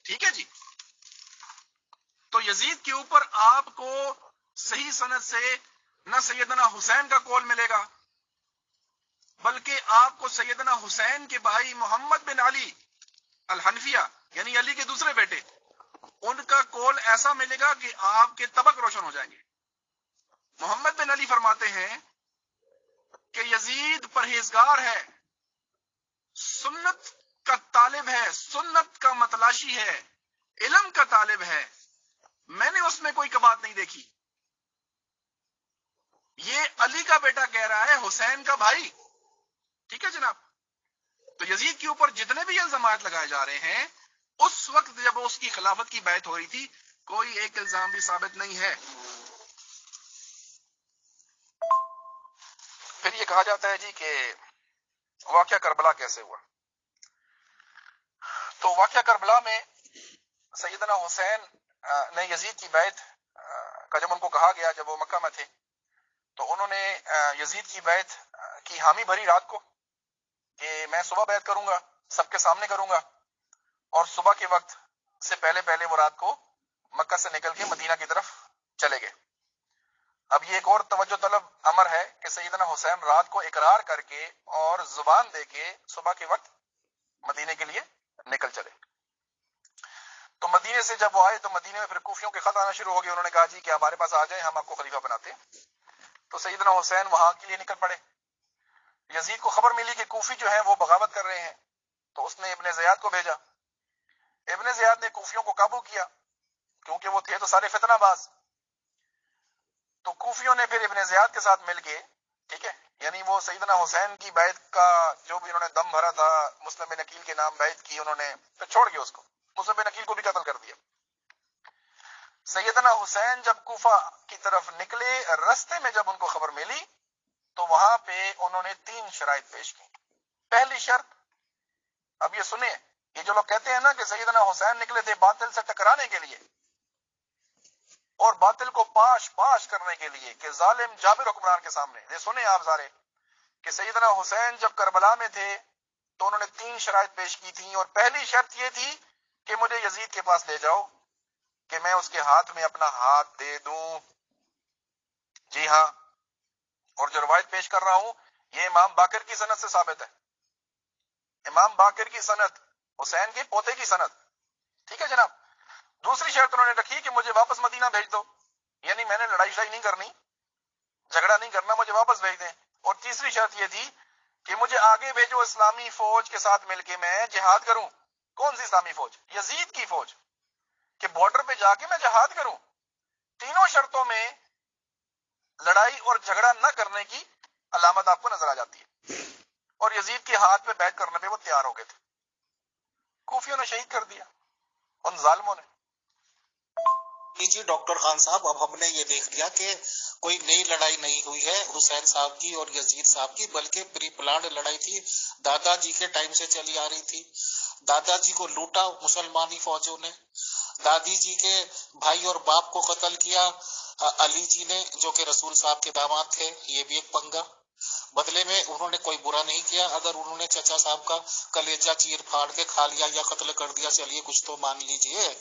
ٹھیک ہے جی. تو یزید کے اوپر آپ کو صحیح سند سے نہ سیدنا حسین کا قول ملے گا، بلکہ آپ کو سیدنا حسین کے بھائی محمد بن علی الحنفیہ، یعنی علی کے دوسرے بیٹے، ان کا قول ایسا ملے گا کہ آپ کے طبق روشن ہو جائیں گے. محمد بن علی فرماتے ہیں کہ یزید پرہیزگار ہے، سنت کا طالب ہے، سنت کا متلاشی ہے، علم کا طالب ہے، میں نے اس میں کوئی کباط نہیں دیکھی. یہ علی کا بیٹا کہہ رہا ہے، حسین کا بھائی، ٹھیک ہے جناب. تو یزید کے اوپر جتنے بھی الزامات لگائے جا رہے ہیں، اس وقت جب اس کی خلافت کی بیعت ہو رہی تھی کوئی ایک الزام بھی ثابت نہیں ہے. پھر یہ کہا جاتا ہے جی کہ واقعہ کربلا کیسے ہوا. تو واقعہ کربلا میں سیدنا حسین نے یزید کی بیعت کا جب ان کو کہا گیا، جب وہ مکہ میں تھے، تو انہوں نے یزید کی بیعت کی حامی بھری رات کو کہ میں صبح بیعت کروں گا، سب کے سامنے کروں گا، اور صبح کے وقت سے پہلے پہلے وہ رات کو مکہ سے نکل کے مدینہ کی طرف چلے گئے. اب یہ ایک اور توجہ طلب امر ہے کہ سیدنا حسین رات کو اقرار کر کے اور زبان دے کے صبح کے وقت مدینے کے لیے نکل چلے. تو مدینے سے جب وہ آئے تو مدینے میں پھر کوفیوں کے خط آنا شروع ہو گئے. انہوں نے کہا جی کہ ہمارے پاس آ جائیں، ہم آپ کو خلیفہ بناتے ہیں. تو سیدنا حسین وہاں کے لیے نکل پڑے. یزید کو خبر ملی کہ کوفی جو ہیں وہ بغاوت کر رہے ہیں، تو اس نے ابن زیاد کو بھیجا. ابن زیاد نے کوفیوں کو قابو کیا، کیونکہ وہ تھے تو سارے فتنہ باز. تو کوفیوں نے پھر ابن زیاد کے ساتھ مل کے، ٹھیک ہے، یعنی وہ سیدنا حسین کی بیعت کا جو بھی انہوں نے دم بھرا تھا، مسلم بن عقیل کے نام بیعت کی انہوں نے، پھر چھوڑ گیا اس کو، مسلم بن عقیل کو بھی قتل کر دیا. سیدنا حسین جب کوفہ کی طرف نکلے، رستے میں جب ان کو خبر ملی تو وہاں پہ انہوں نے 3 شرائط پیش کی. پہلی شرط، اب یہ سنیں، یہ جو لوگ کہتے ہیں نا کہ سیدنا حسین نکلے تھے باطل سے ٹکرانے کے لیے اور باطل کو پاش پاش کرنے کے لیے کہ ظالم جابر حکمران کے سامنے، یہ سنیں آپ سارے کہ سیدنا حسین جب کربلا میں تھے تو انہوں نے 3 شرائط پیش کی تھی، اور پہلی شرط یہ تھی کہ مجھے یزید کے پاس لے جاؤ کہ میں اس کے ہاتھ میں اپنا ہاتھ دے دوں. جی ہاں، اور جو روایت پیش کر رہا ہوں یہ امام باقر کی سند سے ثابت ہے. امام باقر کی سند، حسین کے پوتے کی سند. ٹھیک ہے جناب. دوسری شرط انہوں نے رکھی کہ مجھے واپس مدینہ بھیج دو، یعنی میں نے لڑائی شڑائی نہیں کرنی، جھگڑا نہیں کرنا، مجھے واپس بھیج دیں. اور تیسری شرط یہ تھی کہ مجھے آگے بھیجو اسلامی فوج کے ساتھ مل کے میں جہاد کروں. کون سی اسلامی فوج؟ یزید کی فوج، کہ بارڈر پہ جا کے میں جہاد کروں. تینوں شرطوں میں لڑائی اور جھگڑا نہ کرنے کی علامت آپ کو نظر آ جاتی ہے، اور یزید کے ہاتھ پہ بیعت کرنے پہ وہ تیار ہو گئے تھے. کوفیوں نے شہید کر دیا ان ظالموں نے. جی ڈاکٹر خان صاحب، اب ہم نے یہ دیکھ لیا کہ کوئی نئی لڑائی نہیں ہوئی ہے حسین صاحب کی اور یزید صاحب کی، بلکہ پری پلانڈ لڑائی تھی، دادا جی کے ٹائم سے چلی آ رہی تھی. دادا جی کو لوٹا مسلمانی فوجوں نے، دادی جی کے بھائی اور باپ کو قتل کیا علی جی نے جو کہ رسول صاحب کے داماد تھے. یہ بھی ایک پنگا. بدلے میں انہوں نے کوئی برا نہیں کیا، اگر انہوں نے چچا صاحب کا کلیجہ چیر پھاڑ کے کھا لیا یا قتل کر دیا، چلیے کچھ تو مان لیجئے.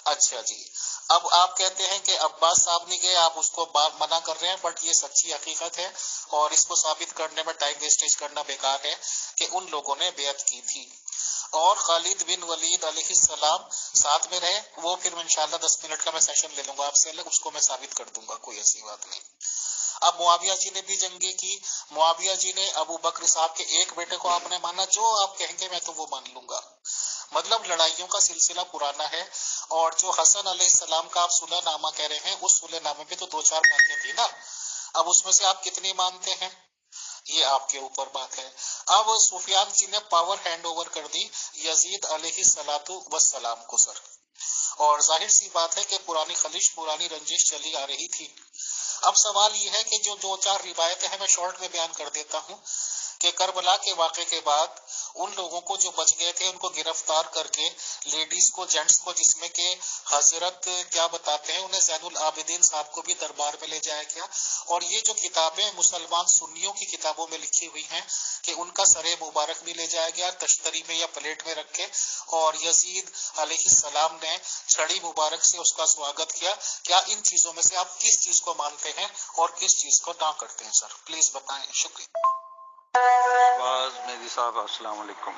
اچھا جی، اب آپ کہتے ہیں کہ عباس صاحب نہیں گئے، آپ اس کو منع کر رہے ہیں، بٹ یہ سچی حقیقت ہے اور اس کو ثابت کرنے میں ٹائم ویسٹیج کرنا بیکار ہے کہ ان لوگوں نے بیعت کی تھی. اور خالد بن ولید علیہ السلام ساتھ میں رہے، وہ پھر انشاءاللہ 10 منٹ کا میں سیشن لے لوں گا آپ سے الگ، اس کو میں ثابت کر دوں گا، کوئی ایسی بات نہیں. اب معاویہ جی نے بھی جنگیں کی، معاویہ جی نے ابو بکر صاحب کے ایک بیٹے کو آپ نے مانا، جو آپ کہیں گے میں تو وہ مان لوں گا. مطلب لڑائیوں کا سلسلہ پرانا ہے. اور جو حسن علیہ السلام کا آپ صلح نامہ کہہ رہے ہیں، اس صلح نامے پہ تو 2-4 باتیں تھی نا، اب اس میں سے آپ کتنی مانتے ہیں یہ آپ کے اوپر بات ہے. اب سفیان جی نے پاور ہینڈ اوور کر دی یزید علیہ السلام کو سر، اور ظاہر سی بات ہے کہ پرانی خلش پرانی رنجش چلی آ رہی تھی. اب سوال یہ ہے کہ جو 2-4 روایتیں ہیں میں شارٹ میں بیان کر دیتا ہوں کہ کربلا کے واقعے کے بعد ان لوگوں کو جو بچ گئے تھے ان کو گرفتار کر کے لیڈیز کو جینٹس کو، جس میں کہ حضرت کیا بتاتے ہیں انہیں زین العابدین صاحب کو بھی دربار میں لے جایا گیا. اور یہ جو کتابیں مسلمان سنیوں کی کتابوں میں لکھی ہوئی ہیں کہ ان کا سر مبارک بھی لے جایا گیا تشتری میں یا پلیٹ میں رکھ کے، اور یزید علیہ السلام نے چھڑی مبارک سے اس کا سواگت کیا. کیا ان چیزوں میں سے آپ کس چیز کو مانتے ہیں اور کس چیز کو نہ کرتے ہیں سر؟ پلیز بتائیں. شکریہ. میری صاحب السلام علیکم.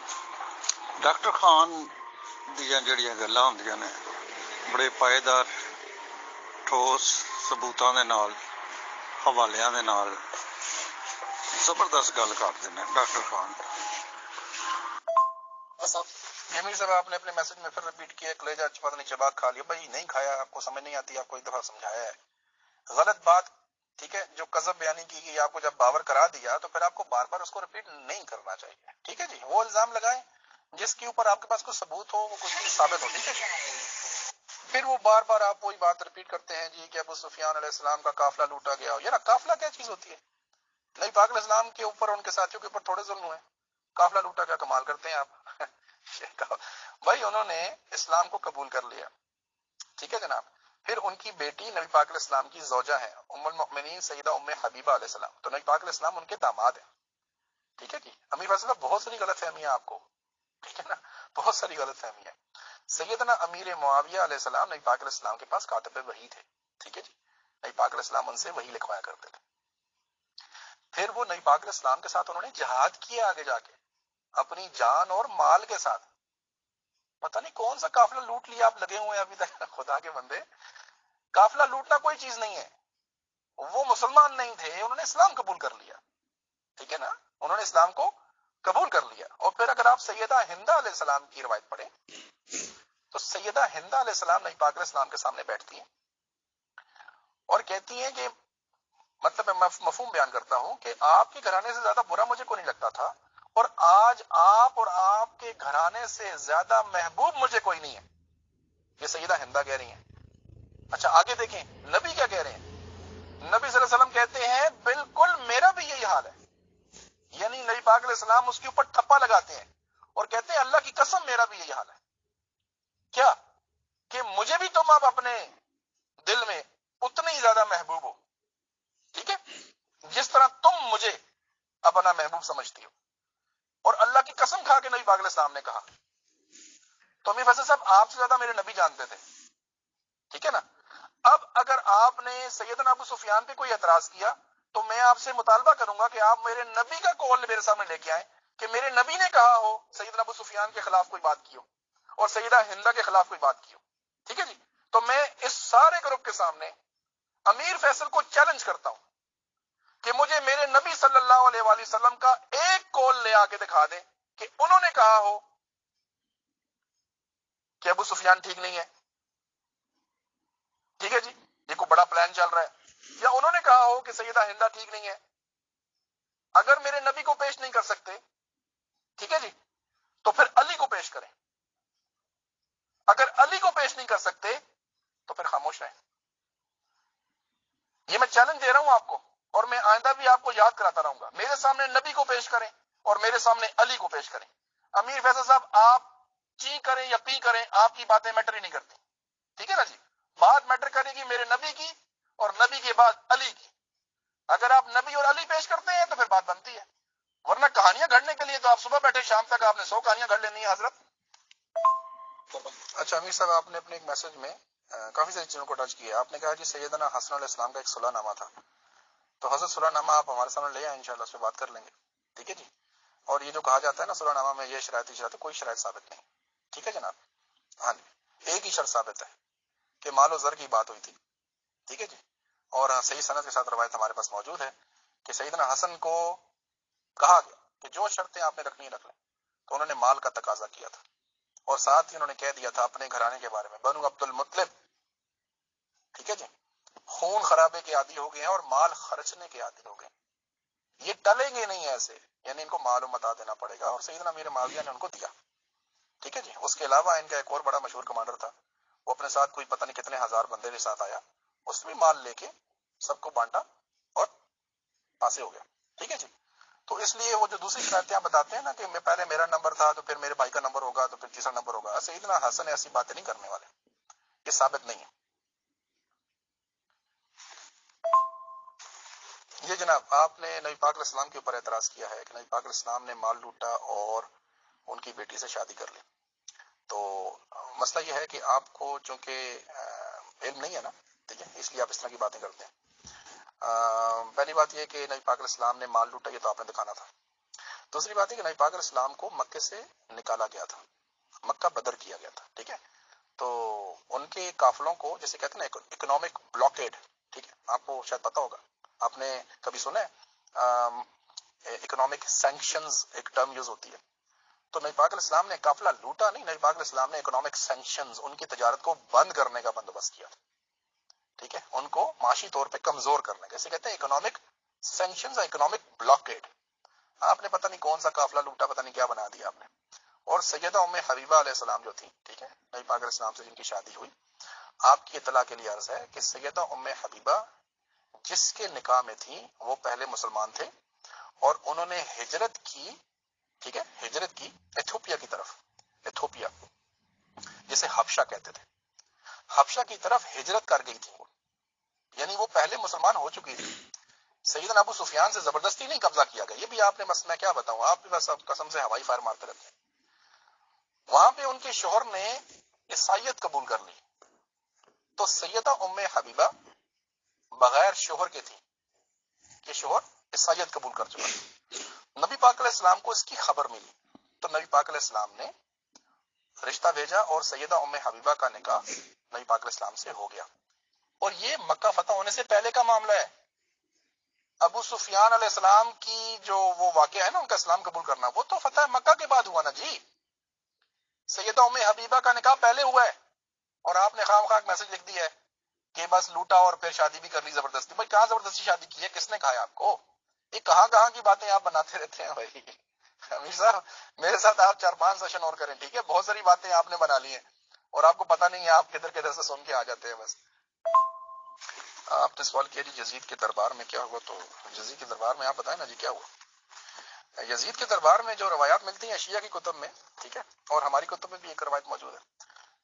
ڈاکٹر خان دیا جڑیاں گلاں ہوندیاں نے بڑے پائیدار ٹھوس ثبوتاں دے نال حوالےاں دے نال زبردست گل کرتے ہیں ڈاکٹر خان. امیر صاحب آپ نے اپنے میسج میں پھر ریپیٹ کیا کلیجہ پتہ نہیں چبا کھا لیا. بھائی نہیں کھایا، آپ کو سمجھ نہیں آتی، آپ کو ایک دفعہ سمجھایا ہے. غلط بات، ٹھیک ہے، جو قذف بیانی کی گئی آپ کو جب باور کرا دیا تو پھر آپ کو بار بار اس کو ریپیٹ نہیں کرنا چاہیے. ٹھیک ہے جی، وہ الزام لگائیں جس کے اوپر آپ کے پاس کوئی ثبوت ہو، وہ کوئی چیز ثابت ہو. ٹھیک ہے جی، پھر وہ بار بار آپ وہی بات ریپیٹ کرتے ہیں جی کہ ابو سفیان علیہ السلام کا قافلہ لوٹا گیا. یار قافلہ کیا چیز ہوتی ہے؟ نبی پاک علیہ السلام کے اوپر اور ان کے ساتھیوں کے اوپر تھوڑے ظلم ہوئے، قافلہ لوٹا گیا؟ کمال کرتے ہیں آپ. بھائی انہوں نے اسلام کو قبول کر لیا، ٹھیک ہے جناب. پھر ان کی بیٹی نبی پاک علیہ السلام کی زوجہ ہے ام المؤمنین سیدہ ام حبیبہ علیہ السلام، تو نبی پاک علیہ السلام ان کے داماد ہیں. ٹھیک ہے جی. امیر فیصلہ بہت ساری غلط فہمیاں آپ کو، ٹھیک ہے نا، بہت ساری غلط فہمیاں. سیدنا امیر معاویہ علیہ السلام نبی پاک علیہ السلام کے پاس کاتب وحی تھے. ٹھیک ہے جی، نبی پاک علیہ السلام ان سے وحی لکھوایا کرتے تھے. پھر وہ نبی پاک علیہ السلام کے ساتھ انہوں نے جہاد کیا، آگے جا کے اپنی جان اور مال کے ساتھ. پتہ نہیں کون سا قافلہ لوٹ لیا آپ لگے ہوئے ہیں ابھی تک. خدا کے بندے، قافلہ لوٹنا کوئی چیز نہیں ہے. وہ مسلمان نہیں تھے، انہوں نے اسلام قبول کر لیا. ٹھیک ہے نا، انہوں نے اسلام کو قبول کر لیا. اور پھر اگر آپ سیدہ ہندہ علیہ السلام کی روایت پڑھیں تو سیدہ ہندہ علیہ السلام نبی پاک علیہ السلام کے سامنے بیٹھتی ہیں اور کہتی ہیں کہ مطلب میں مفہوم بیان کرتا ہوں کہ آپ کے گھرانے سے زیادہ برا مجھے کو نہیں لگتا تھا، اور آج آپ اور آپ کے گھرانے سے زیادہ محبوب مجھے کوئی نہیں ہے. یہ سیدہ ہندہ کہہ رہی ہیں. اچھا آگے دیکھیں نبی کیا کہہ رہے ہیں. نبی صلی اللہ علیہ وسلم کہتے ہیں بالکل میرا بھی یہی حال ہے. یعنی نبی پاک علیہ السلام اس کے اوپر ٹھپا لگاتے ہیں اور کہتے ہیں اللہ کی قسم میرا بھی یہی حال ہے. کیا کہ مجھے بھی تم اب اپنے دل میں اتنے ہی زیادہ محبوب ہو، ٹھیک ہے، جس طرح تم مجھے اپنا محبوب سمجھتی ہو. اور اللہ کی قسم نبی پاک علیہ السلام نے کہا. تو امیر فیصل صاحب آپ سے زیادہ میرے نبی جانتے تھے, ٹھیک ہے نا. اب اگر آپ نے سیدنا ابو سفیان پہ کوئی اعتراض کیا تو میں آپ سے مطالبہ کروں گا کہ آپ میرے نبی کا قول میرے سامنے لے کے آئیں کہ میرے نبی نے کہا ہو سیدنا ابو سفیان کے خلاف کوئی بات کی ہو اور سیدہ ہندہ کے خلاف کوئی بات کی ہو, ٹھیک ہے جی. تو میں اس سارے گروپ کے سامنے امیر فیصل کو چیلنج کرتا ہوں کہ مجھے میرے نبی صلی اللہ علیہ وآلہ وسلم کا ایک قول لے آ کے دکھا دیں کہ انہوں نے کہا ہو کہ ابو سفیان ٹھیک نہیں ہے, ٹھیک ہے جی, یہ کوئی بڑا پلان چل رہا ہے, یا انہوں نے کہا ہو کہ سیدہ ہندہ ٹھیک نہیں ہے. اگر میرے نبی کو پیش نہیں کر سکتے, ٹھیک ہے جی, تو پھر علی کو پیش کریں. اگر علی کو پیش نہیں کر سکتے تو پھر خاموش رہیں. یہ میں چیلنج دے رہا ہوں آپ کو, اور میں آئندہ بھی آپ کو یاد کراتا رہوں گا. میرے سامنے نبی کو پیش کریں اور میرے سامنے علی کو پیش کریں. امیر فیصل صاحب آپ چی کریں یا پی کریں, آپ کی باتیں میٹر ہی نہیں کرتی, ٹھیک ہے نا جی. بات میٹر کرے گی میرے نبی کی اور نبی کے بعد علی کی. اگر آپ نبی اور علی پیش کرتے ہیں تو پھر بات بنتی ہے, ورنہ کہانیاں گھڑنے کے لیے تو آپ صبح بیٹھے شام تک آپ نے 100 کہانیاں گھڑ لینی ہے حضرت. اچھا امیر صاحب, آپ نے اپنے ایک میسج میں کافی ساری چیزوں کو ٹچ کیا. آپ نے کہا کہ سیدنا حسن علیہ السلام کا ایک صلح نامہ تھا, تو حضرت صلح نامہ آپ ہمارے سامنے لے آئیں, انشاءاللہ اس پہ بات کر لیں گے, ٹھیک ہے جی. اور یہ جو کہا جاتا ہے نا صلح نامہ میں یہ شرائط, کوئی شرائط ثابت نہیں, ٹھیک ہے جناب. ہاں جی, ایک ہی شرط ثابت ہے کہ مال و زر کی بات ہوئی تھی, ٹھیک ہے جی. اور صحیح سند کے ساتھ روایت ہمارے پاس موجود ہے کہ سیدنا حسن کو کہا گیا کہ جو شرطیں آپ نے رکھنی رکھ لیں, تو انہوں نے مال کا تقاضا کیا تھا, اور ساتھ ہی انہوں نے کہہ دیا تھا اپنے گھرانے کے بارے میں, بنو عبد المطلب, ٹھیک ہے جی, خون خرابے کے عادی ہو گئے ہیں اور مال خرچنے کے عادی ہو گئے, یہ ٹلیں گے نہیں ایسے, یعنی ان کو مال و متا دینا پڑے گا. اور سیدنا امیر معاویہ نے ان کو دیا, ٹھیک ہے جی. اس کے علاوہ ان کا ایک اور بڑا مشہور کمانڈر تھا, وہ اپنے ساتھ کوئی پتہ نہیں کتنے ہزار بندے کے ساتھ آیا, اس میں مال لے کے سب کو بانٹا اور پاسے ہو گیا, ٹھیک ہے جی. تو اس لیے وہ جو دوسری شرائطیں آپ بتاتے ہیں نا کہ میں پہلے میرا نمبر تھا تو پھر میرے بھائی کا نمبر ہوگا تو پھر تیسرا نمبر ہوگا, سیدنا حسن ایسی باتیں نہیں کرنے والے, یہ ثابت نہیں ہے. یہ جناب آپ نے نبی پاک علیہ السلام کے اوپر اعتراض کیا ہے کہ نبی پاک علیہ السلام نے مال لوٹا اور ان کی بیٹی سے شادی کر لی. تو مسئلہ یہ ہے کہ آپ کو چونکہ علم نہیں ہے نا, ٹھیک ہے, اس لیے آپ اس طرح کی باتیں کرتے ہیں. پہلی بات یہ کہ نبی پاک علیہ السلام نے مال لوٹا, یہ تو آپ نے دکھانا تھا. دوسری بات ہے کہ نبی پاک علیہ السلام کو مکے سے نکالا گیا تھا, مکہ بدر کیا گیا تھا, ٹھیک ہے. تو ان کے قافلوں کو جیسے کہتے ہیں نا اکنامک بلاکیڈ, ٹھیک ہے, آپ کو شاید پتا ہوگا, آپ نے کبھی سنا ہے اکنامک سینکشنز ایک ٹرم یوز ہوتی ہے. تو نبی پاک علیہ السلام نے قافلہ لوٹا نہیں, نبی پاک علیہ السلام نے اکنامک سینکشنز, ان کی تجارت کو بند کرنے کا بندوبست کیا, ٹھیک ہے, ان کو معاشی طور پہ کمزور کرنے کا, جیسے کہتے ہیں اکنامک سینکشنز, اکنامک بلاکیڈ. آپ نے پتہ نہیں کون سا قافلہ لوٹا, پتہ نہیں کیا بنا دیا آپ نے. اور سیدہ ام حبیبہ علیہ السلام جو تھی, ٹھیک ہے, نبی پاک علیہ السلام سے جن کی شادی ہوئی, آپ کی اطلاع کے لیے عرض ہے کہ سیدہ ام حبیبہ جس کے نکاح میں تھی وہ پہلے مسلمان تھے اور انہوں نے ہجرت کی, ٹھیک ہے, ہجرت کی ایتھوپیا کی طرف, ایتھوپیا جسے حبشہ کہتے تھے, حبشہ کی طرف ہجرت کر گئی تھی وہ, یعنی وہ پہلے مسلمان ہو چکی تھی. سیدنا ابو سفیان سے زبردستی نہیں قبضہ کیا گیا, یہ بھی آپ نے, بس میں کیا بتاؤں, آپ بھی بس قسم سے ہوائی فائر مارتے رہتے ہیں. وہاں پہ ان کے شوہر نے عیسائیت قبول کر لی, تو سیدہ ام حبیبہ بغیر شوہر کے تھی کہ شوہر عیسائیت قبول کر چکا. نبی پاک علیہ السلام کو اس کی خبر ملی, تو نبی پاک علیہ السلام نے رشتہ بھیجا اور سیدہ ام حبیبہ کا نکاح نبی پاک علیہ السلام سے ہو گیا. اور یہ مکہ فتح ہونے سے پہلے کا معاملہ ہے. ابو سفیان علیہ السلام کی جو وہ واقعہ ہے نا ان کا اسلام قبول کرنا, وہ تو فتح مکہ کے بعد ہوا نا جی. سیدہ ام حبیبہ کا نکاح پہلے ہوا ہے اور آپ نے خام خاک میسج لکھ دیا ہے کہ بس لوٹا اور پھر شادی بھی کر لی زبردستی. بھائی کہاں زبردستی شادی کی ہے, کس نے کہا ہے آپ کو؟ یہ کہاں کی باتیں آپ بناتے رہتے ہیں بھائی. امیر صاحب میرے ساتھ آپ 4-5 سیشن اور کریں, ٹھیک ہے, بہت ساری باتیں آپ نے بنا لی ہیں اور آپ کو پتہ نہیں ہے, آپ کدھر سے سن کے آ جاتے ہیں بس. آپ نے سوال کیا جی یزید کے دربار میں کیا ہوا, تو یزید کے دربار میں آپ بتائیں نا جی کیا ہوا. یزید کے دربار میں جو روایات ملتی ہیں شیعہ کی کتب میں, ٹھیک ہے, اور ہماری کتب میں بھی ایک روایت موجود ہے.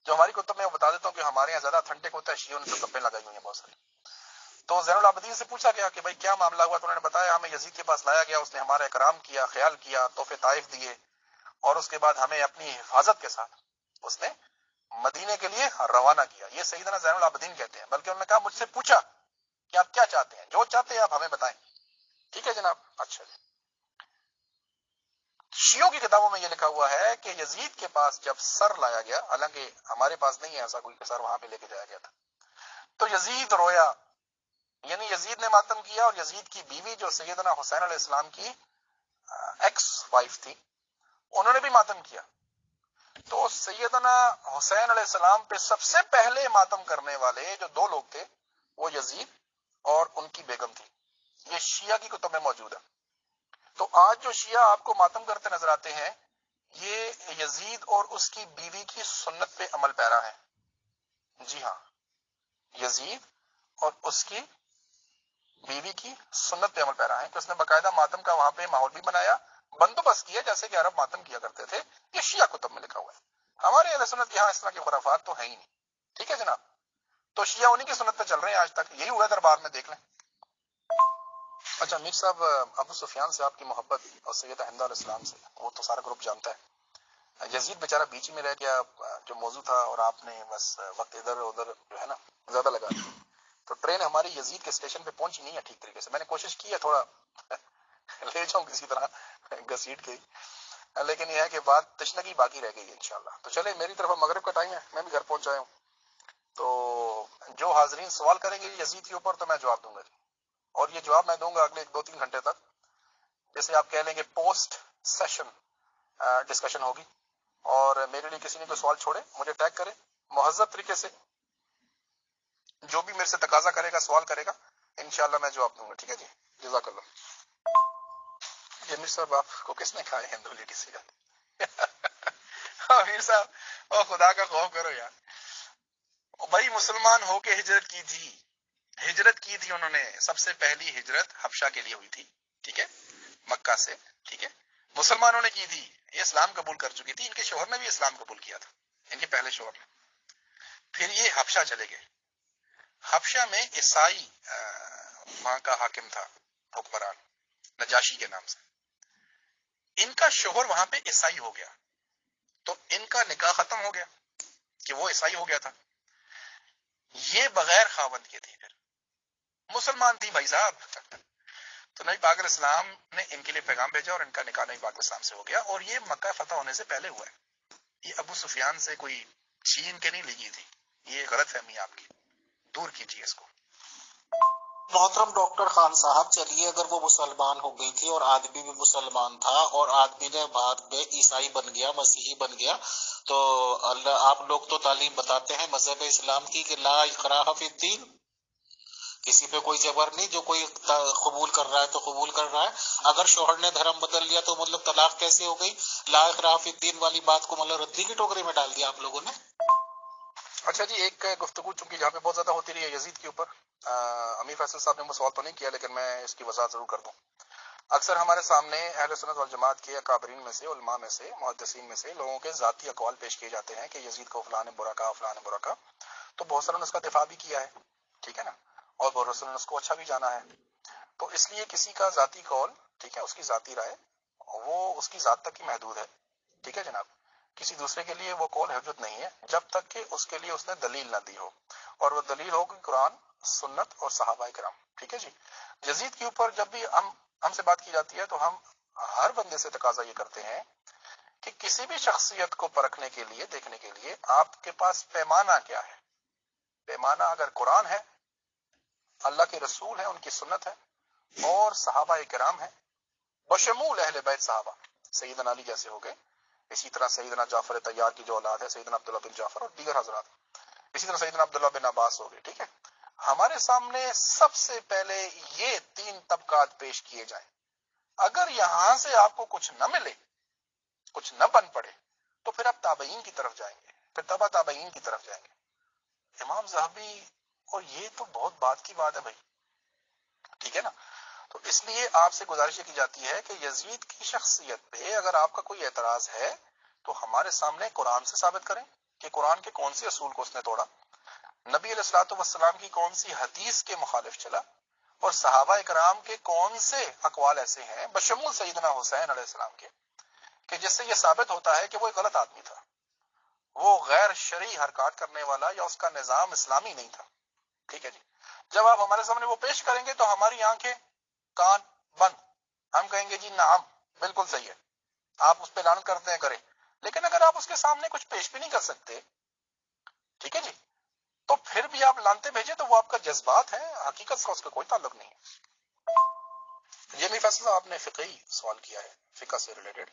جو ہماری کتب میں بتا دیتا ہوں کہ ہمارے یہاں زیادہ اتھنٹک ہوتا ہے, شیعوں نے تو کتبیں لگائی ہوئی ہیں بہت ساری. تو زین العابدین سے پوچھا گیا کہ بھائی کیا معاملہ ہوا, تو انہوں نے بتایا ہمیں یزید کے پاس لایا گیا, اس نے ہمارا اکرام کیا, خیال کیا, تحفے طائف دیے, اور اس کے بعد ہمیں اپنی حفاظت کے ساتھ اس نے مدینے کے لیے روانہ کیا. یہ سیدنا زین العابدین کہتے ہیں. بلکہ انہوں نے کہا مجھ سے پوچھا کہ آپ کیا چاہتے ہیں, جو چاہتے ہیں آپ ہمیں بتائیں. ٹھیک ہے جناب. اچھا جی. شیعوں کی کتابوں میں یہ لکھا ہوا ہے کہ یزید کے پاس جب سر لایا گیا, حالانکہ ہمارے پاس نہیں ہے ایسا کوئی سر وہاں پہ لے کے جایا گیا تھا, تو یزید رویا. یعنی یزید نے ماتم کیا, اور یزید کی بیوی جو سیدنا حسین علیہ السلام کی ایکس وائف تھی, انہوں نے بھی ماتم کیا. تو سیدنا حسین علیہ السلام پہ سب سے پہلے ماتم کرنے والے جو دو لوگ تھے وہ یزید اور ان کی بیگم تھی. یہ شیعہ کی کتب میں موجود ہے. تو آج جو شیعہ آپ کو ماتم کرتے نظر آتے ہیں یہ یزید اور اس کی بیوی کی سنت پہ عمل پیرا ہے. جی ہاں, یزید اور اس کی بیوی کی سنت پہ عمل پیرا ہے کہ اس نے باقاعدہ ماتم کا وہاں پہ ماحول بھی بنایا, بندوبست کیا جیسے کہ عرب ماتم کیا کرتے تھے. یہ شیعہ کتب میں لکھا ہوا ہے. ہمارے اہل سنت یہاں اس طرح کی خرافات تو ہیں ہی نہیں. ٹھیک ہے جناب. تو شیعہ انہی کی سنت پہ چل رہے ہیں آج تک. یہی ہوا دربار میں, دیکھ لیں. اچھا میر صاحب, ابو سفیان سے آپ کی محبت اور سیدہ ہند علیہ السلام سے وہ تو سارا گروپ جانتا ہے. یزید بیچارہ بیچ میں رہ گیا, جو موضوع تھا, اور آپ نے بس وقت ادھر ادھر جو ہے نا زیادہ لگا دیا. تو ٹرین ہماری یزید کے اسٹیشن پہ پہنچی نہیں ہے ٹھیک طریقے سے. میں نے کوشش کی ہے تھوڑا لے جاؤں کسی طرح گھسیٹ کے, لیکن یہ ہے کہ بات تشنگی باقی رہ گئی ہے انشاءاللہ. تو چلے, میری طرف مغرب کا ٹائم ہے, میں بھی گھر پہنچ جایا ہوں. تو جو حاضرین سوال کریں گے یزید کے اوپر تو میں جواب دوں گا جی. اور یہ جواب میں دوں گا اگلے 2-3 گھنٹے تک. جیسے آپ کہہ لیں گے پوسٹ سیشن ڈسکشن ہوگی, اور میرے لیے کسی نے کوئی سوال چھوڑے مجھے ٹیگ کرے مہذب طریقے سے, جو بھی میرے سے تقاضا کرے گا, سوال کرے گا, انشاءاللہ میں جواب دوں گا. ٹھیک ہے جی, جزاک اللہ. یہ میر صاحب آپ کو کس نے کہا ہے ہندو لیڈی سیرت؟ میر صاحب او خدا کا خوف کرو یار. بھائی مسلمان ہو کے ہجرت کی تھی, ہجرت کی تھی انہوں نے. سب سے پہلی ہجرت حبشہ کے لیے ہوئی تھی, ٹھیک ہے, مکہ سے. ٹھیک ہے, مسلمانوں نے کی تھی. یہ اسلام قبول کر چکی تھی, ان کے شوہر نے بھی اسلام قبول کیا تھا, ان کے پہلے شوہر نے. پھر یہ حبشہ چلے گئے. حبشہ میں عیسائی وہاں کا حاکم تھا, حکمران, نجاشی کے نام سے. ان کا شوہر وہاں پہ عیسائی ہو گیا, تو ان کا نکاح ختم ہو گیا کہ وہ عیسائی ہو گیا تھا. یہ بغیر خاوند کے تھی, پھر مسلمان تھی بھائی صاحب. تو نبی پاک علیہ السلام نے ان کے لیے پیغام بھیجا, اور ان کا نکاح نبی پاک علیہ السلام سے ہو گیا. اور یہ مکہ فتح ہونے سے پہلے ہوا ہے. یہ ابو سفیان سے کوئی چھین کے نہیں لی گئی تھی. یہ غلط فہمی ہے آپ کی, دور کیجیے اس کو. محترم ڈاکٹر خان صاحب, چلیے اگر وہ مسلمان ہو گئی تھی اور آدمی بھی مسلمان تھا, اور آدمی نے بعد میں عیسائی بن گیا, مسیحی بن گیا, تو اللہ, آپ لوگ تو تعلیم بتاتے ہیں مذہب اسلام کی کہ لا اکراہ فی الدین, کسی پہ کوئی جبر نہیں, جو کوئی قبول کر رہا ہے تو قبول کر رہا ہے. اگر شوہر نے دھرم بدل لیا تو مطلب طلاق کیسے ہو گئی؟ لا اکراہ فی الدین والی بات کو مطلب ردی کی ٹوکری میں ڈال دیا آپ لوگوں نے. اچھا جی, ایک گفتگو چونکہ جہاں پہ بہت زیادہ ہوتی رہی ہے یزید کے اوپر, امیر فیصل صاحب نے وہ سوال تو نہیں کیا, لیکن میں اس کی وضاحت ضرور کر دوں. اکثر ہمارے سامنے اہل سنت والجماعت کے اکابرین میں سے, علماء میں سے, محدثین میں سے لوگوں کے ذاتی اقوال پیش کیے جاتے ہیں کہ یزید کو فلاں نے برا کہا, فلاں نے برا کہا. تو بہت ساروں نے اس کا دفاع بھی کیا ہے, ٹھیک ہے نا, اور بہت ساروں نے اس کو اچھا بھی جانا ہے. تو اس لیے کسی کا ذاتی قول, ٹھیک ہے, اس کی ذاتی رائے, وہ اس کی ذات تک ہی محدود ہے. ٹھیک ہے جناب, کسی دوسرے کے لیے وہ قول حجت نہیں ہے جب تک کہ اس کے لیے اس نے دلیل نہ دی ہو, اور وہ دلیل ہوگی قرآن, سنت اور صحابہ کرام. ٹھیک ہے جی. یزید کے اوپر جب بھی ہم سے بات کی جاتی ہے تو ہم ہر بندے سے تقاضا یہ کرتے ہیں کہ کسی بھی شخصیت کو پرکھنے کے لیے, دیکھنے کے لیے آپ کے پاس پیمانہ کیا ہے. پیمانہ اگر قرآن ہے, اللہ کے رسول ہیں, ان کی سنت ہے, اور صحابہ کرام ہیں, بشمول اہل بیت صحابہ, سیدنا علی جیسے ہو گئے, اسی طرح سیدنا جعفر طیار کی جو اولاد ہے, سیدنا عبداللہ بن جعفر, اور دیگر حضرات, اسی طرح سیدنا عبداللہ بن عباس ہو گئے. ٹھیک ہے, ہمارے سامنے سب سے پہلے یہ 3 طبقات پیش کیے جائیں. اگر یہاں سے آپ کو کچھ نہ ملے, کچھ نہ بن پڑے, تو پھر آپ تابعین کی طرف جائیں گے, پھر تبع تابعین کی طرف جائیں گے. امام ذہبی, اور یہ تو بہت بات کی بات ہے بھائی, ٹھیک ہے نا. تو اس لیے آپ سے گزارش کی جاتی ہے کہ یزید کی شخصیت پہ اگر آپ کا کوئی اعتراض ہے تو ہمارے سامنے قرآن سے ثابت کریں کہ قرآن کے کون سے اصول کو اس نے توڑا, نبی علیہ الصلوۃ والسلام کی کون سی حدیث کے مخالف چلا, اور صحابہ کرام کے کون سے اقوال ایسے ہیں, بشمول سیدنا حسین علیہ السلام کے, کہ جس سے یہ ثابت ہوتا ہے کہ وہ ایک غلط آدمی تھا، وہ غیر شرعی حرکات کرنے والا یا اس کا نظام اسلامی نہیں تھا. ٹھیک ہے جی. جب آپ ہمارے سامنے وہ پیش کریں گے تو ہماری آنکھیں کان بند، ہم کہیں گے جی نعم بالکل صحیح ہے، آپ اس پہ لعنت کرتے ہیں کریں. لیکن اگر آپ اس کے سامنے کچھ پیش بھی نہیں کر سکتے، ٹھیک ہے جی، تو پھر بھی آپ لانتے بھیجیں تو وہ آپ کا جذبات ہے، حقیقت کا اس کا کوئی تعلق نہیں ہے. یہ بھی فیصلہ آپ نے فقہی سوال کیا ہے، فقہ سے ریلیٹڈ،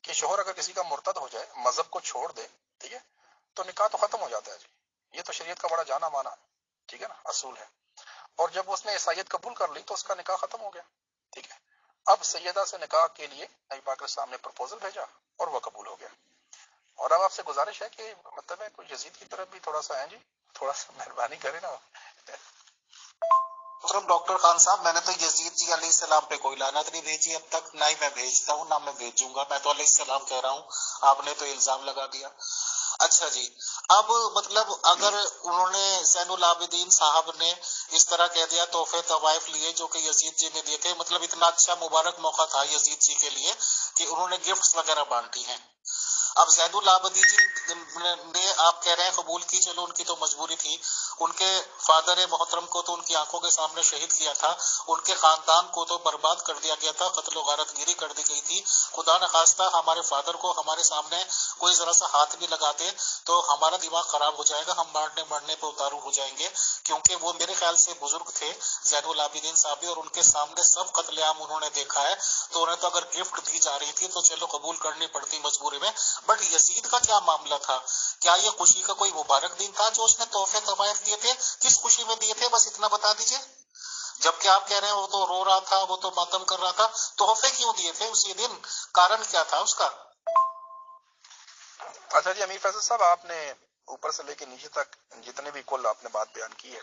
کہ شوہر اگر کسی کا مرتد ہو جائے، مذہب کو چھوڑ دے، ٹھیک ہے، تو نکاح تو ختم ہو جاتا ہے جی. یہ تو شریعت کا بڑا جانا مانا، ٹھیک ہے نا، اصول ہے. اور جب اس نے عیسائیت قبول کر لی تو اس کا نکاح ختم ہو گیا. ٹھیک ہے. اب سیدہ سے نکاح کے لیے نبی پاک کے سامنے پرپوزل بھیجا اور وہ قبول ہو گیا. اور اب آپ سے گزارش ہے کہ مطلب ہے کوئی یزید کی طرف بھی تھوڑا سا ہے جی، تھوڑا سا مہربانی کرے نا. ڈاکٹر خان صاحب، میں نے تو یزید جی علیہ السلام پہ کوئی لعنت نہیں بھیجی اب تک، نہ ہی میں بھیجتا ہوں، نہ میں بھیجوں گا. میں تو علیہ السلام کہہ رہا ہوں، آپ نے تو الزام لگا دیا. اچھا جی، اب مطلب اگر انہوں نے زین العابدین صاحب نے اس طرح کہہ دیا تحفے طوائف لیے جو کہ یزید جی نے دیے تھے، مطلب اتنا اچھا مبارک موقع تھا یزید جی کے لیے کہ انہوں نے گفٹس وغیرہ بانٹی ہیں. اب زید العابدین جی نے آپ کہہ رہے ہیں قبول کی، چلو ان کی تو مجبوری تھی، ان کے فادر محترم کو تو ان کی آنکھوں کے سامنے شہید کیا تھا، ان کے خاندان کو تو برباد کر دیا گیا تھا، قتل و غارت گیری کر دی گئی تھی. خدا نخواستہ ہمارے فادر کو ہمارے سامنے کوئی ذرا سا ہاتھ بھی لگا دے تو ہمارا دماغ خراب ہو جائے گا، ہم مارنے مرنے پہ اتارو ہو جائیں گے، کیونکہ وہ میرے خیال سے بزرگ تھے زین العابدین صاحب، اور ان کے سامنے سب قتل عام انہوں نے دیکھا ہے، تو انہیں تو اگر گفٹ دی جا رہی تھی تو چلو قبول کرنی پڑتی مجبوری میں. بٹ یزید کا کیا معاملہ تھا؟ کیا یہ خوشی کا کوئی مبارک دن تھا جو اس نے تحفے طوائف دیے تھے؟ کس خوشی میں دیے تھے؟ بس اتنا بتا دیجئے. جبکہ آپ کہہ رہے ہیں وہ تو رو رہا تھا، وہ تو ماتم کر رہا تھا، تحفے کیوں دیے تھے اسی دن؟ کارن کیا تھا اس کا؟ اچھا جی، امیر فیصل صاحب، آپ نے اوپر سے لے کے نیچے تک جتنے بھی کل آپ نے بات بیان کی ہے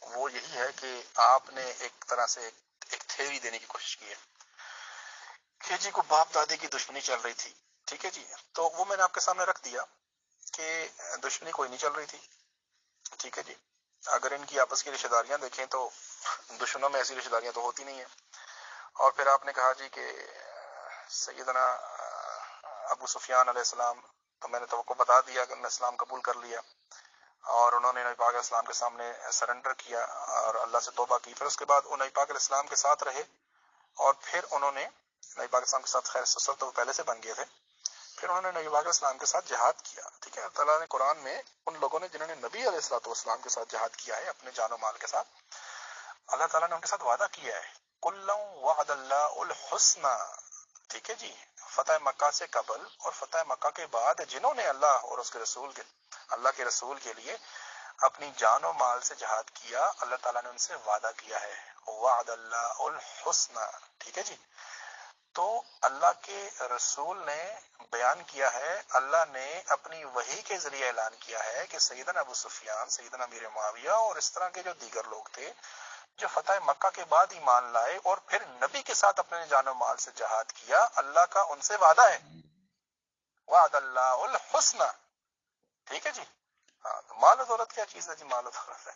وہ یہی ہے کہ آپ نے ایک طرح سے ایک تھیوری دینے کی کوشش کی ہے کہ جی کو باپ دادی کی دشمنی چل رہی تھی. ٹھیک ہے جی، تو وہ میں نے آپ کے سامنے رکھ دیا کہ دشمنی کوئی نہیں چل رہی تھی. ٹھیک ہے جی، اگر ان کی آپس کی رشتہ داریاں دیکھیں تو دشمنوں میں ایسی رشتہ داریاں تو ہوتی نہیں ہیں. اور پھر آپ نے کہا جی کہ سیدنا ابو سفیان علیہ السلام، تو میں نے تو کو بتا دیا کہ انہوں نے اسلام قبول کر لیا اور انہوں نے نبی پاک علیہ السلام کے سامنے سرنڈر کیا اور اللہ سے توبہ کی. پھر اس کے بعد وہ نبی پاک علیہ السلام کے ساتھ رہے اور پھر انہوں نے نبی پاک علیہ السلام کے ساتھ، خیر سسر تو پہلے سے بن گئے تھے، پھر انہوں نے نبی پاک علیہ السلام کے ساتھ جہاد کیا. ٹھیک ہے، تعالیٰ نے قرآن میں ان لوگوں نے جنہوں نے نبی علیہ الصلوۃ والسلام کے ساتھ جہاد کیا ہے اپنے جان و مال کے ساتھ، اللہ تعالیٰ نے ان کے ساتھ وعدہ کیا ہے، کُلًا وعد اللہ الحسنى. ٹھیک ہے جی، فتح مکہ سے قبل اور فتح مکہ کے بعد جنہوں نے اللہ اور اس کے رسول کے، اللہ کے رسول کے لیے اپنی جان و مال سے جہاد کیا، اللہ تعالیٰ نے ان سے وعدہ کیا ہے، وعد اللہ الحسنى. ٹھیک ہے جی، تو اللہ کے رسول نے بیان کیا ہے، اللہ نے اپنی وحی کے ذریعے اعلان کیا ہے کہ سیدنا ابو سفیان، سیدنا امیر معاویہ اور اس طرح کے جو دیگر لوگ تھے جو فتح مکہ کے بعد ایمان لائے اور پھر نبی کے ساتھ اپنے جان و مال سے جہاد کیا، اللہ کا ان سے وعدہ ہے، وعد اللہ الحسنى. ٹھیک ہے جی، ہاں، تو مال و دولت کیا چیز ہے جی؟ مال و دولت ہے.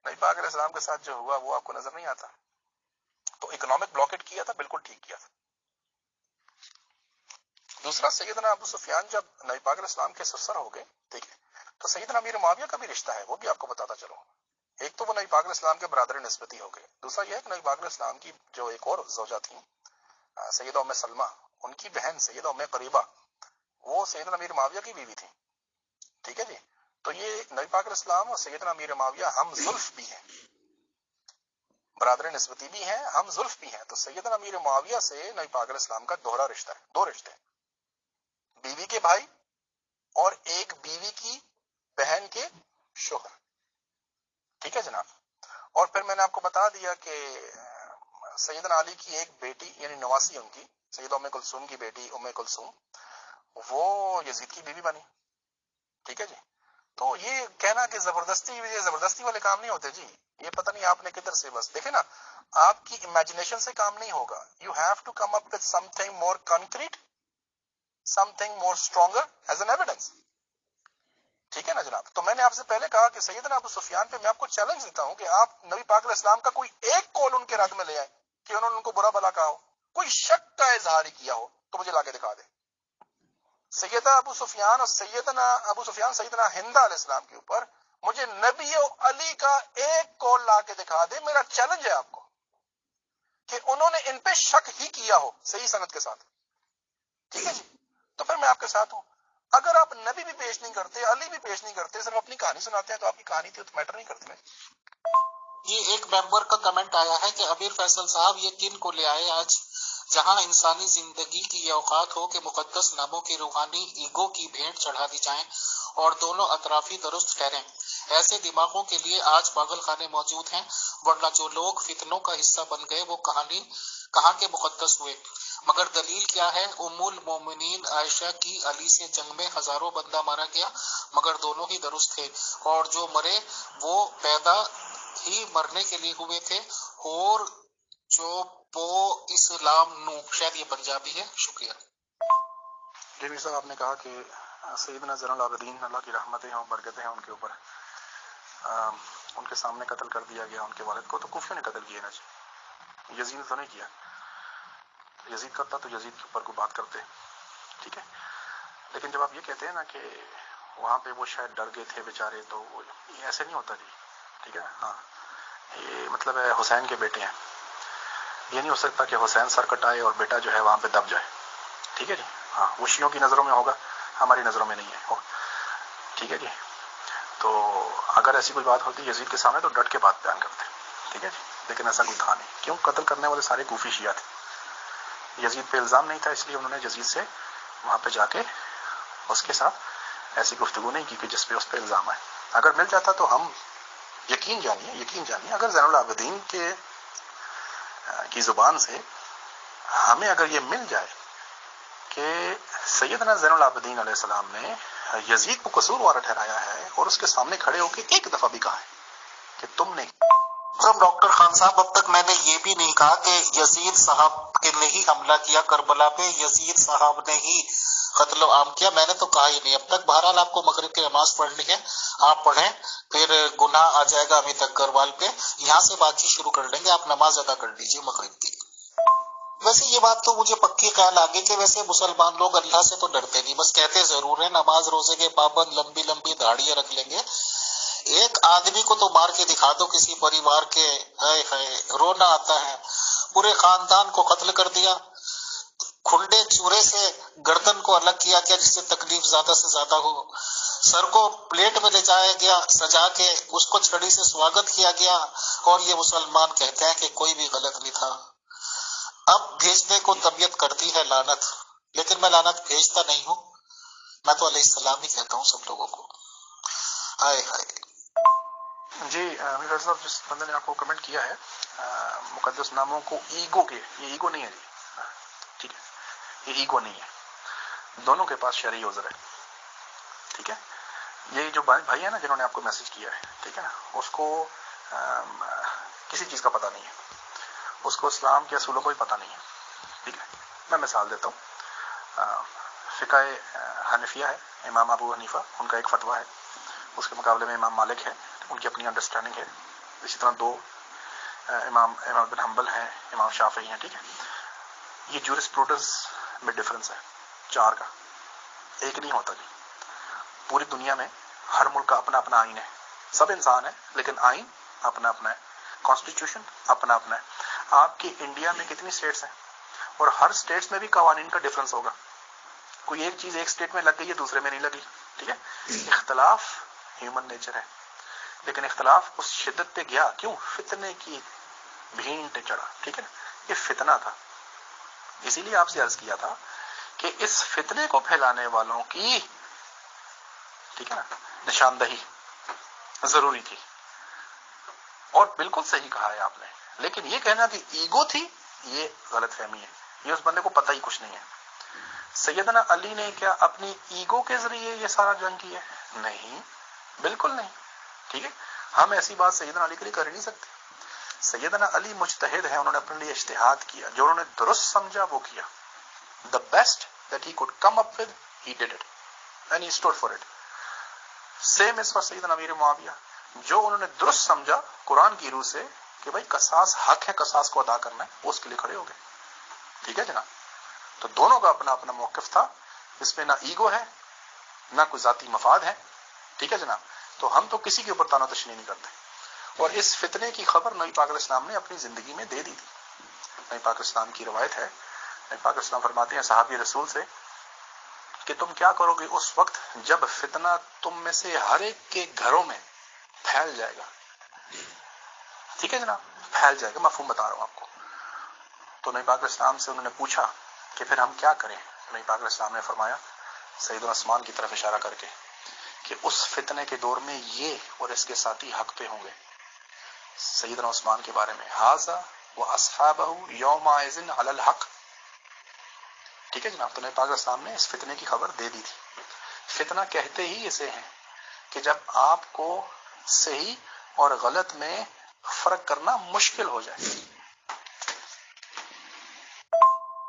نبی پاک علیہ السلام کے ساتھ جو ہوا وہ آپ کو نظر نہیں آتا؟ تو اکنامک بلاکٹ کیا تھا، بالکل ٹھیک کیا تھا. دوسرا، سیدنا ابو سفیان جب نبی پاک علیہ السلام کے سسر ہو گئے، ٹھیک ہے، تو سیدنا امیر معاویہ کا بھی رشتہ ہے، وہ بھی آپ کو بتاتا چلوں. ایک تو وہ نبی پاک علیہ السلام کے برادر نسبتی ہو گئے، دوسرا یہ ہے کہ نبی پاک علیہ السلام کی جو ایک اور زوجہ تھیں سیدہ ام سلمہ، ان کی بہن سیدہ ام قریبہ، وہ سیدنا امیر معاویہ کی بیوی تھی. ٹھیک ہے جی، تو یہ نبی پاک علیہ السلام اور سیدنا امیر معاویہ ہم زلف بھی ہیں، برادر نسبتی بھی ہیں، ہم زلف بھی ہیں. تو سیدنا امیر معاویہ سے نبی پاک علیہ السلام کا دوہرا رشتہ ہے، دو رشتے ہیں، بیوی کے بھائی اور ایک بیوی کی بہن کے شوہر. ٹھیک ہے جناب. اور پھر میں نے آپ کو بتا دیا کہ سیدنا علی کی ایک بیٹی یعنی نواسی ان کی، سیدہ ام کلثوم کی بیٹی ام کلثوم، وہ یزید کی بیوی بنی. ٹھیک ہے جی، تو یہ کہنا کہ زبردستی والے کام نہیں ہوتے جی. یہ پتہ نہیں آپ نے کدھر سے، بس دیکھیں نا، آپ کی امیجنیشن سے کام نہیں ہوگا. You have to come up with something more concrete, something more stronger as an evidence. ٹھیک ہے نا جناب. تو میں نے آپ سے پہلے کہا کہ سیدنا ابو سفیان پہ میں آپ کو چیلنج دیتا ہوں کہ آپ نبی پاک علیہ السلام کا کوئی ایک قول ان کے رد میں لے آئے کہ انہوں نے ان کو برا بھلا کہا ہو، کوئی شک کا اظہار ہی کیا ہو تو مجھے لا کے دکھا دے. سیدہ ابو سفیان اور سیدنا ہند علیہ السلام کے اوپر مجھے نبی و علی کا ایک قول لا کے دکھا دے، میرا چیلنج ہے آپ کو، کہ انہوں نے ان پہ شک ہی کیا ہو صحیح سند کے ساتھ. ٹھیک ہے جی، تو پھر میں آپ کے ساتھ ہوں. اگر آپ نبی بھی پیش نہیں کرتے، علی بھی پیش نہیں کرتے، صرف اپنی کہانی سناتے ہیں، تو آپ کی کہانی تو میٹر نہیں کرتی. یہ ایک ممبر کا کمنٹ آیا ہے کہ امیر فیصل صاحب یہ کن کو لے آئے آج، جہاں انسانی زندگی کی یہ اوقات ہو کہ مقدس ناموں کی روحانی ایگو کی بھیٹ چڑھا دی جائیں اور دونوں اطرافی درست ٹھہریں. ایسے دماغوں کے لیے آج پاگل خانے موجود ہیں، ورنہ جو لوگ فتنوں کا حصہ بن گئے وہ کہاں کے مقدس ہوئے. مگر دلیل کیا ہے؟ ام المومنین عائشہ کی علی سے جنگ میں ہزاروں بندہ مارا گیا مگر دونوں ہی درست تھے، اور جو مرے وہ پیدا ہی مرنے کے لیے ہوئے تھے. اور جو پو اسلام نو، شاید یہ پنجابی ہے. شکریہ. جی میر صاحب، آپ نے کہا کہ سیدنا زین العابدین، اللہ کی رحمتیں ہیں اور برکتیں ہیں ان کے اوپر، ان کے سامنے قتل کر دیا گیا ان کے والد کو. تو کوفیوں نے قتل کیا نا جی، یزید نے تو نہیں کیا. یزید کرتا تو یزید کے اوپر کو بات کرتے. ٹھیک ہے، لیکن جب آپ یہ کہتے ہیں نا کہ وہاں پہ وہ شاید ڈر گئے تھے بیچارے، تو یہ ایسے نہیں ہوتا جی. ٹھیک ہے، ہاں، یہ مطلب ہے حسین کے بیٹے ہیں. یہ نہیں ہو سکتا کہ حسین سر کٹائے اور بیٹا جو ہے وہاں پہ دب جائے. ٹھیک ہے جی، ہاں، وہ شیعوں کی نظروں میں ہوگا، ہماری نظروں میں نہیں ہے. ٹھیک ہے جی، تو اگر ایسی کوئی بات ہوتی یزید کے سامنے تو ڈٹ کے بات بیان کرتے. ٹھیک ہے جی، لیکن ایسا کوئی تھا نہیں. کیوں؟ قتل کرنے والے سارے کوفی شیعہ تھے. یزید پہ الزام نہیں تھا، اس لیے انہوں نے یزید سے وہاں پہ جا کے اس کے ساتھ ایسی گفتگو نہیں کی کہ جس پہ اس پہ الزام آئے. اگر مل جاتا تو ہم یقین جانیے اگر زین العابدین کی زبان سے ہمیں اگر یہ مل جائے کہ سیدنا زین العابدین علیہ السلام نے یزید کو قصوروار ٹھہرایا ہے اور اس کے سامنے کھڑے ہو کے ایک دفعہ بھی کہا ہے کہ تم نے ڈاکٹر خان صاحب، اب تک میں نے یہ بھی نہیں کہا کہ یزید صاحب نے ہی حملہ کیا کربلا پہ، یزید صاحب نے ہی قتل و عام کیا، میں نے تو کہا ہی نہیں اب تک. بہرحال آپ کو مغرب کی نماز پڑھنی ہے، آپ پڑھیں، پھر گناہ آ جائے گا ابھی تک گروال پہ. یہاں سے بات چیت شروع کر لیں گے، آپ نماز ادا کر لیجیے مغرب کی. ویسے یہ بات تو مجھے پکی خیال آگے کہ ویسے مسلمان لوگ اللہ سے تو ڈرتے نہیں، بس کہتے ضرور ہیں نماز روزے کے پابند، لمبی لمبی داڑیاں رکھ لیں گے. ایک آدمی کو تو مار کے دکھا دو کسی پریوار کے، رونا آتا ہے. پورے خاندان کو قتل کر دیا، کھنڈے چورے سے گردن کو الگ کیا گیا جس سے تکلیف زیادہ سے زیادہ ہو، سر کو پلیٹ میں لے جایا گیا سجا کے، اس کو چھڑی سے سواگت کیا گیا، اور یہ مسلمان کہتے ہیں کہ کوئی بھی غلط نہیں تھا. اب بھیجنے کو طبیعت کرتی ہے لعنت، لیکن میں لعنت بھیجتا نہیں ہوں، میں تو علیہ السلام ہی کہتا ہوں سب لوگوں کو. ہائے ہائے. جی امیر صاحب، جس بندے نے آپ کو کمنٹ کیا ہے مقدس ناموں کو ایگو کے، یہ ایگو نہیں ہے جی. ٹھیک ہے، یہ ایگو نہیں ہے، دونوں کے پاس شرعی عذر ہے. ٹھیک ہے، یہ جو بھائی ہے نا جنہوں نے آپ کو میسج کیا ہے، ٹھیک ہے نا، اس کو کسی چیز کا پتہ نہیں ہے، اس کو اسلام کے اصولوں کو بھی پتہ نہیں ہے. ٹھیک ہے، میں مثال دیتا ہوں. فقہ حنفیہ ہے، امام ابو حنیفہ، ان کا ایک فتویٰ ہے، اس کے مقابلے میں امام مالک ہے، ان کی اپنی انڈرسٹینڈنگ ہے. اسی طرح دو امام بن حنبل ہیں، امام شافعی ہیں. ٹھیک ہے، یہ جورسپروڈنس میں ڈفرنس ہے، چار کا ایک نہیں ہوتا جی. پوری دنیا میں ہر ملک کا اپنا اپنا آئین ہے، سب انسان ہیں لیکن آئین اپنا اپنا ہے، کانسٹیٹیوشن اپنا اپنا ہے. آپ کی انڈیا میں کتنی اسٹیٹس ہیں اور ہر اسٹیٹس میں بھی قوانین کا ڈفرنس ہوگا. کوئی ایک چیز ایک اسٹیٹ میں لگ گئی ہے دوسرے میں نہیں لگی. ٹھیک ہے، اختلاف ہیومن نیچر ہے، لیکن اختلاف اس شدت پہ گیا کیوں؟ فتنے کی بھینٹ چڑھا. ٹھیک ہے، یہ فتنہ تھا. اسی لیے آپ سے عرض کیا تھا کہ اس فتنے کو پھیلانے والوں کی، ٹھیک ہے نا، نشاندہی ضروری تھی. اور بالکل صحیح کہا ہے آپ نے، لیکن یہ کہنا کہ ایگو تھی، یہ غلط فہمی ہے. یہ اس بندے کو پتہ ہی کچھ نہیں ہے. سیدنا علی نے کیا اپنی ایگو کے ذریعے یہ سارا جنگ کی ہے؟ نہیں، بالکل نہیں. ٹھیک ہے، ہم ایسی بات سیدنا علی کے لیے کر ہی نہیں سکتے. سیدنا علی مجتہد ہیں، انہوں نے اپنے لیے اجتہاد کیا، جو انہوں نے درست سمجھا وہ کیا. The best that he could come up with, he did it and he stood for it. Same is for سیدنا امیر معاویہ، جو انہوں نے درست سمجھا قرآن کی روح سے کہ بھائی قصاص حق ہے، قصاص کو ادا کرنا ہے، اس کے لیے کھڑے ہو گئے. ٹھیک ہے جناب، تو دونوں کا اپنا اپنا موقف تھا. اس میں نہ ایگو ہے نہ کوئی ذاتی مفاد ہے، ٹھیک ہے جناب. تو ہم تو کسی کے اوپر تانا تشنی نہیں کرتے. اور اس فتنے کی خبر نبی پاک علیہ السلام نے اپنی زندگی میں دے دی تھی. نبی پاک علیہ السلام کی روایت ہے، نبی پاک علیہ السلام فرماتے ہیں صحابی رسول سے کہ تم کیا کرو گے اس وقت جب فتنہ تم میں سے ہر ایک کے گھروں میں پھیل جائے گا. ٹھیک ہے جناب، پھیل جائے گا، مفہوم بتا رہا ہوں آپ کو. تو نبی پاک علیہ السلام سے انہوں نے پوچھا کہ پھر ہم کیا کریں. نبی پاک علیہ السلام نے فرمایا سیدنا عثمان کی طرف اشارہ کر کے کہ اس فتنے کے دور میں یہ اور اس کے ساتھی حق پہ ہوں گے. سیدنا عثمان کے بارے میں ھذا واصحابہ یومئذ علی الحق. ٹھیک ہے جناب. تو نبی پاک علیہ السلام نے اس فتنے کی خبر دے دی تھی. فتنہ کہتے ہی اسے ہیں کہ جب آپ کو صحیح اور غلط میں فرق کرنا مشکل ہو جائے.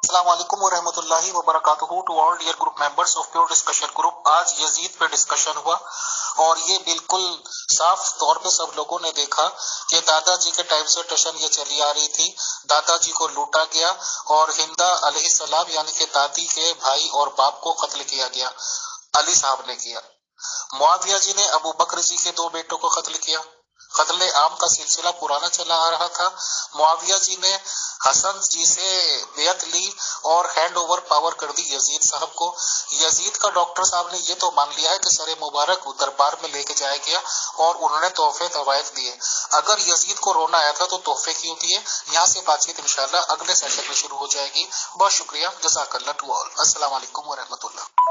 السلام علیکم ورحمۃ اللہ وبرکاتہ. To all dear group members of pure discussion group. آج یزید پہ ڈسکشن ہوا اور یہ بالکل صاف طور پہ سب لوگوں نے دیکھا کہ دادا جی کے ٹائم سے ٹشن یہ چلی آ رہی تھی. دادا جی کو لوٹا گیا اور ہندا علیہ السلام یعنی کہ دادی کے بھائی اور باپ کو قتل کیا گیا. علی صاحب نے کیا. معاویہ جی نے ابو بکر جی کے 2 بیٹوں کو قتل کیا. قتل عام کا سلسلہ پرانا چلا آ رہا تھا. معاویہ جی نے حسن جی سے بیعت لی اور ہینڈ اوور پاور کر دی یزید صاحب کو. یزید کا ڈاکٹر صاحب نے یہ تو مان لیا ہے کہ سر مبارک دربار میں لے کے جایا گیا اور انہوں نے تحفے طوائف دیے. اگر یزید کو رونا آیا تھا تو تحفے کیوں دیے؟ یہاں سے بات چیت انشاءاللہ اگلے سیشن میں شروع ہو جائے گی. بہت شکریہ. جزاک اللہ ٹو آل. السلام علیکم ورحمۃ اللہ.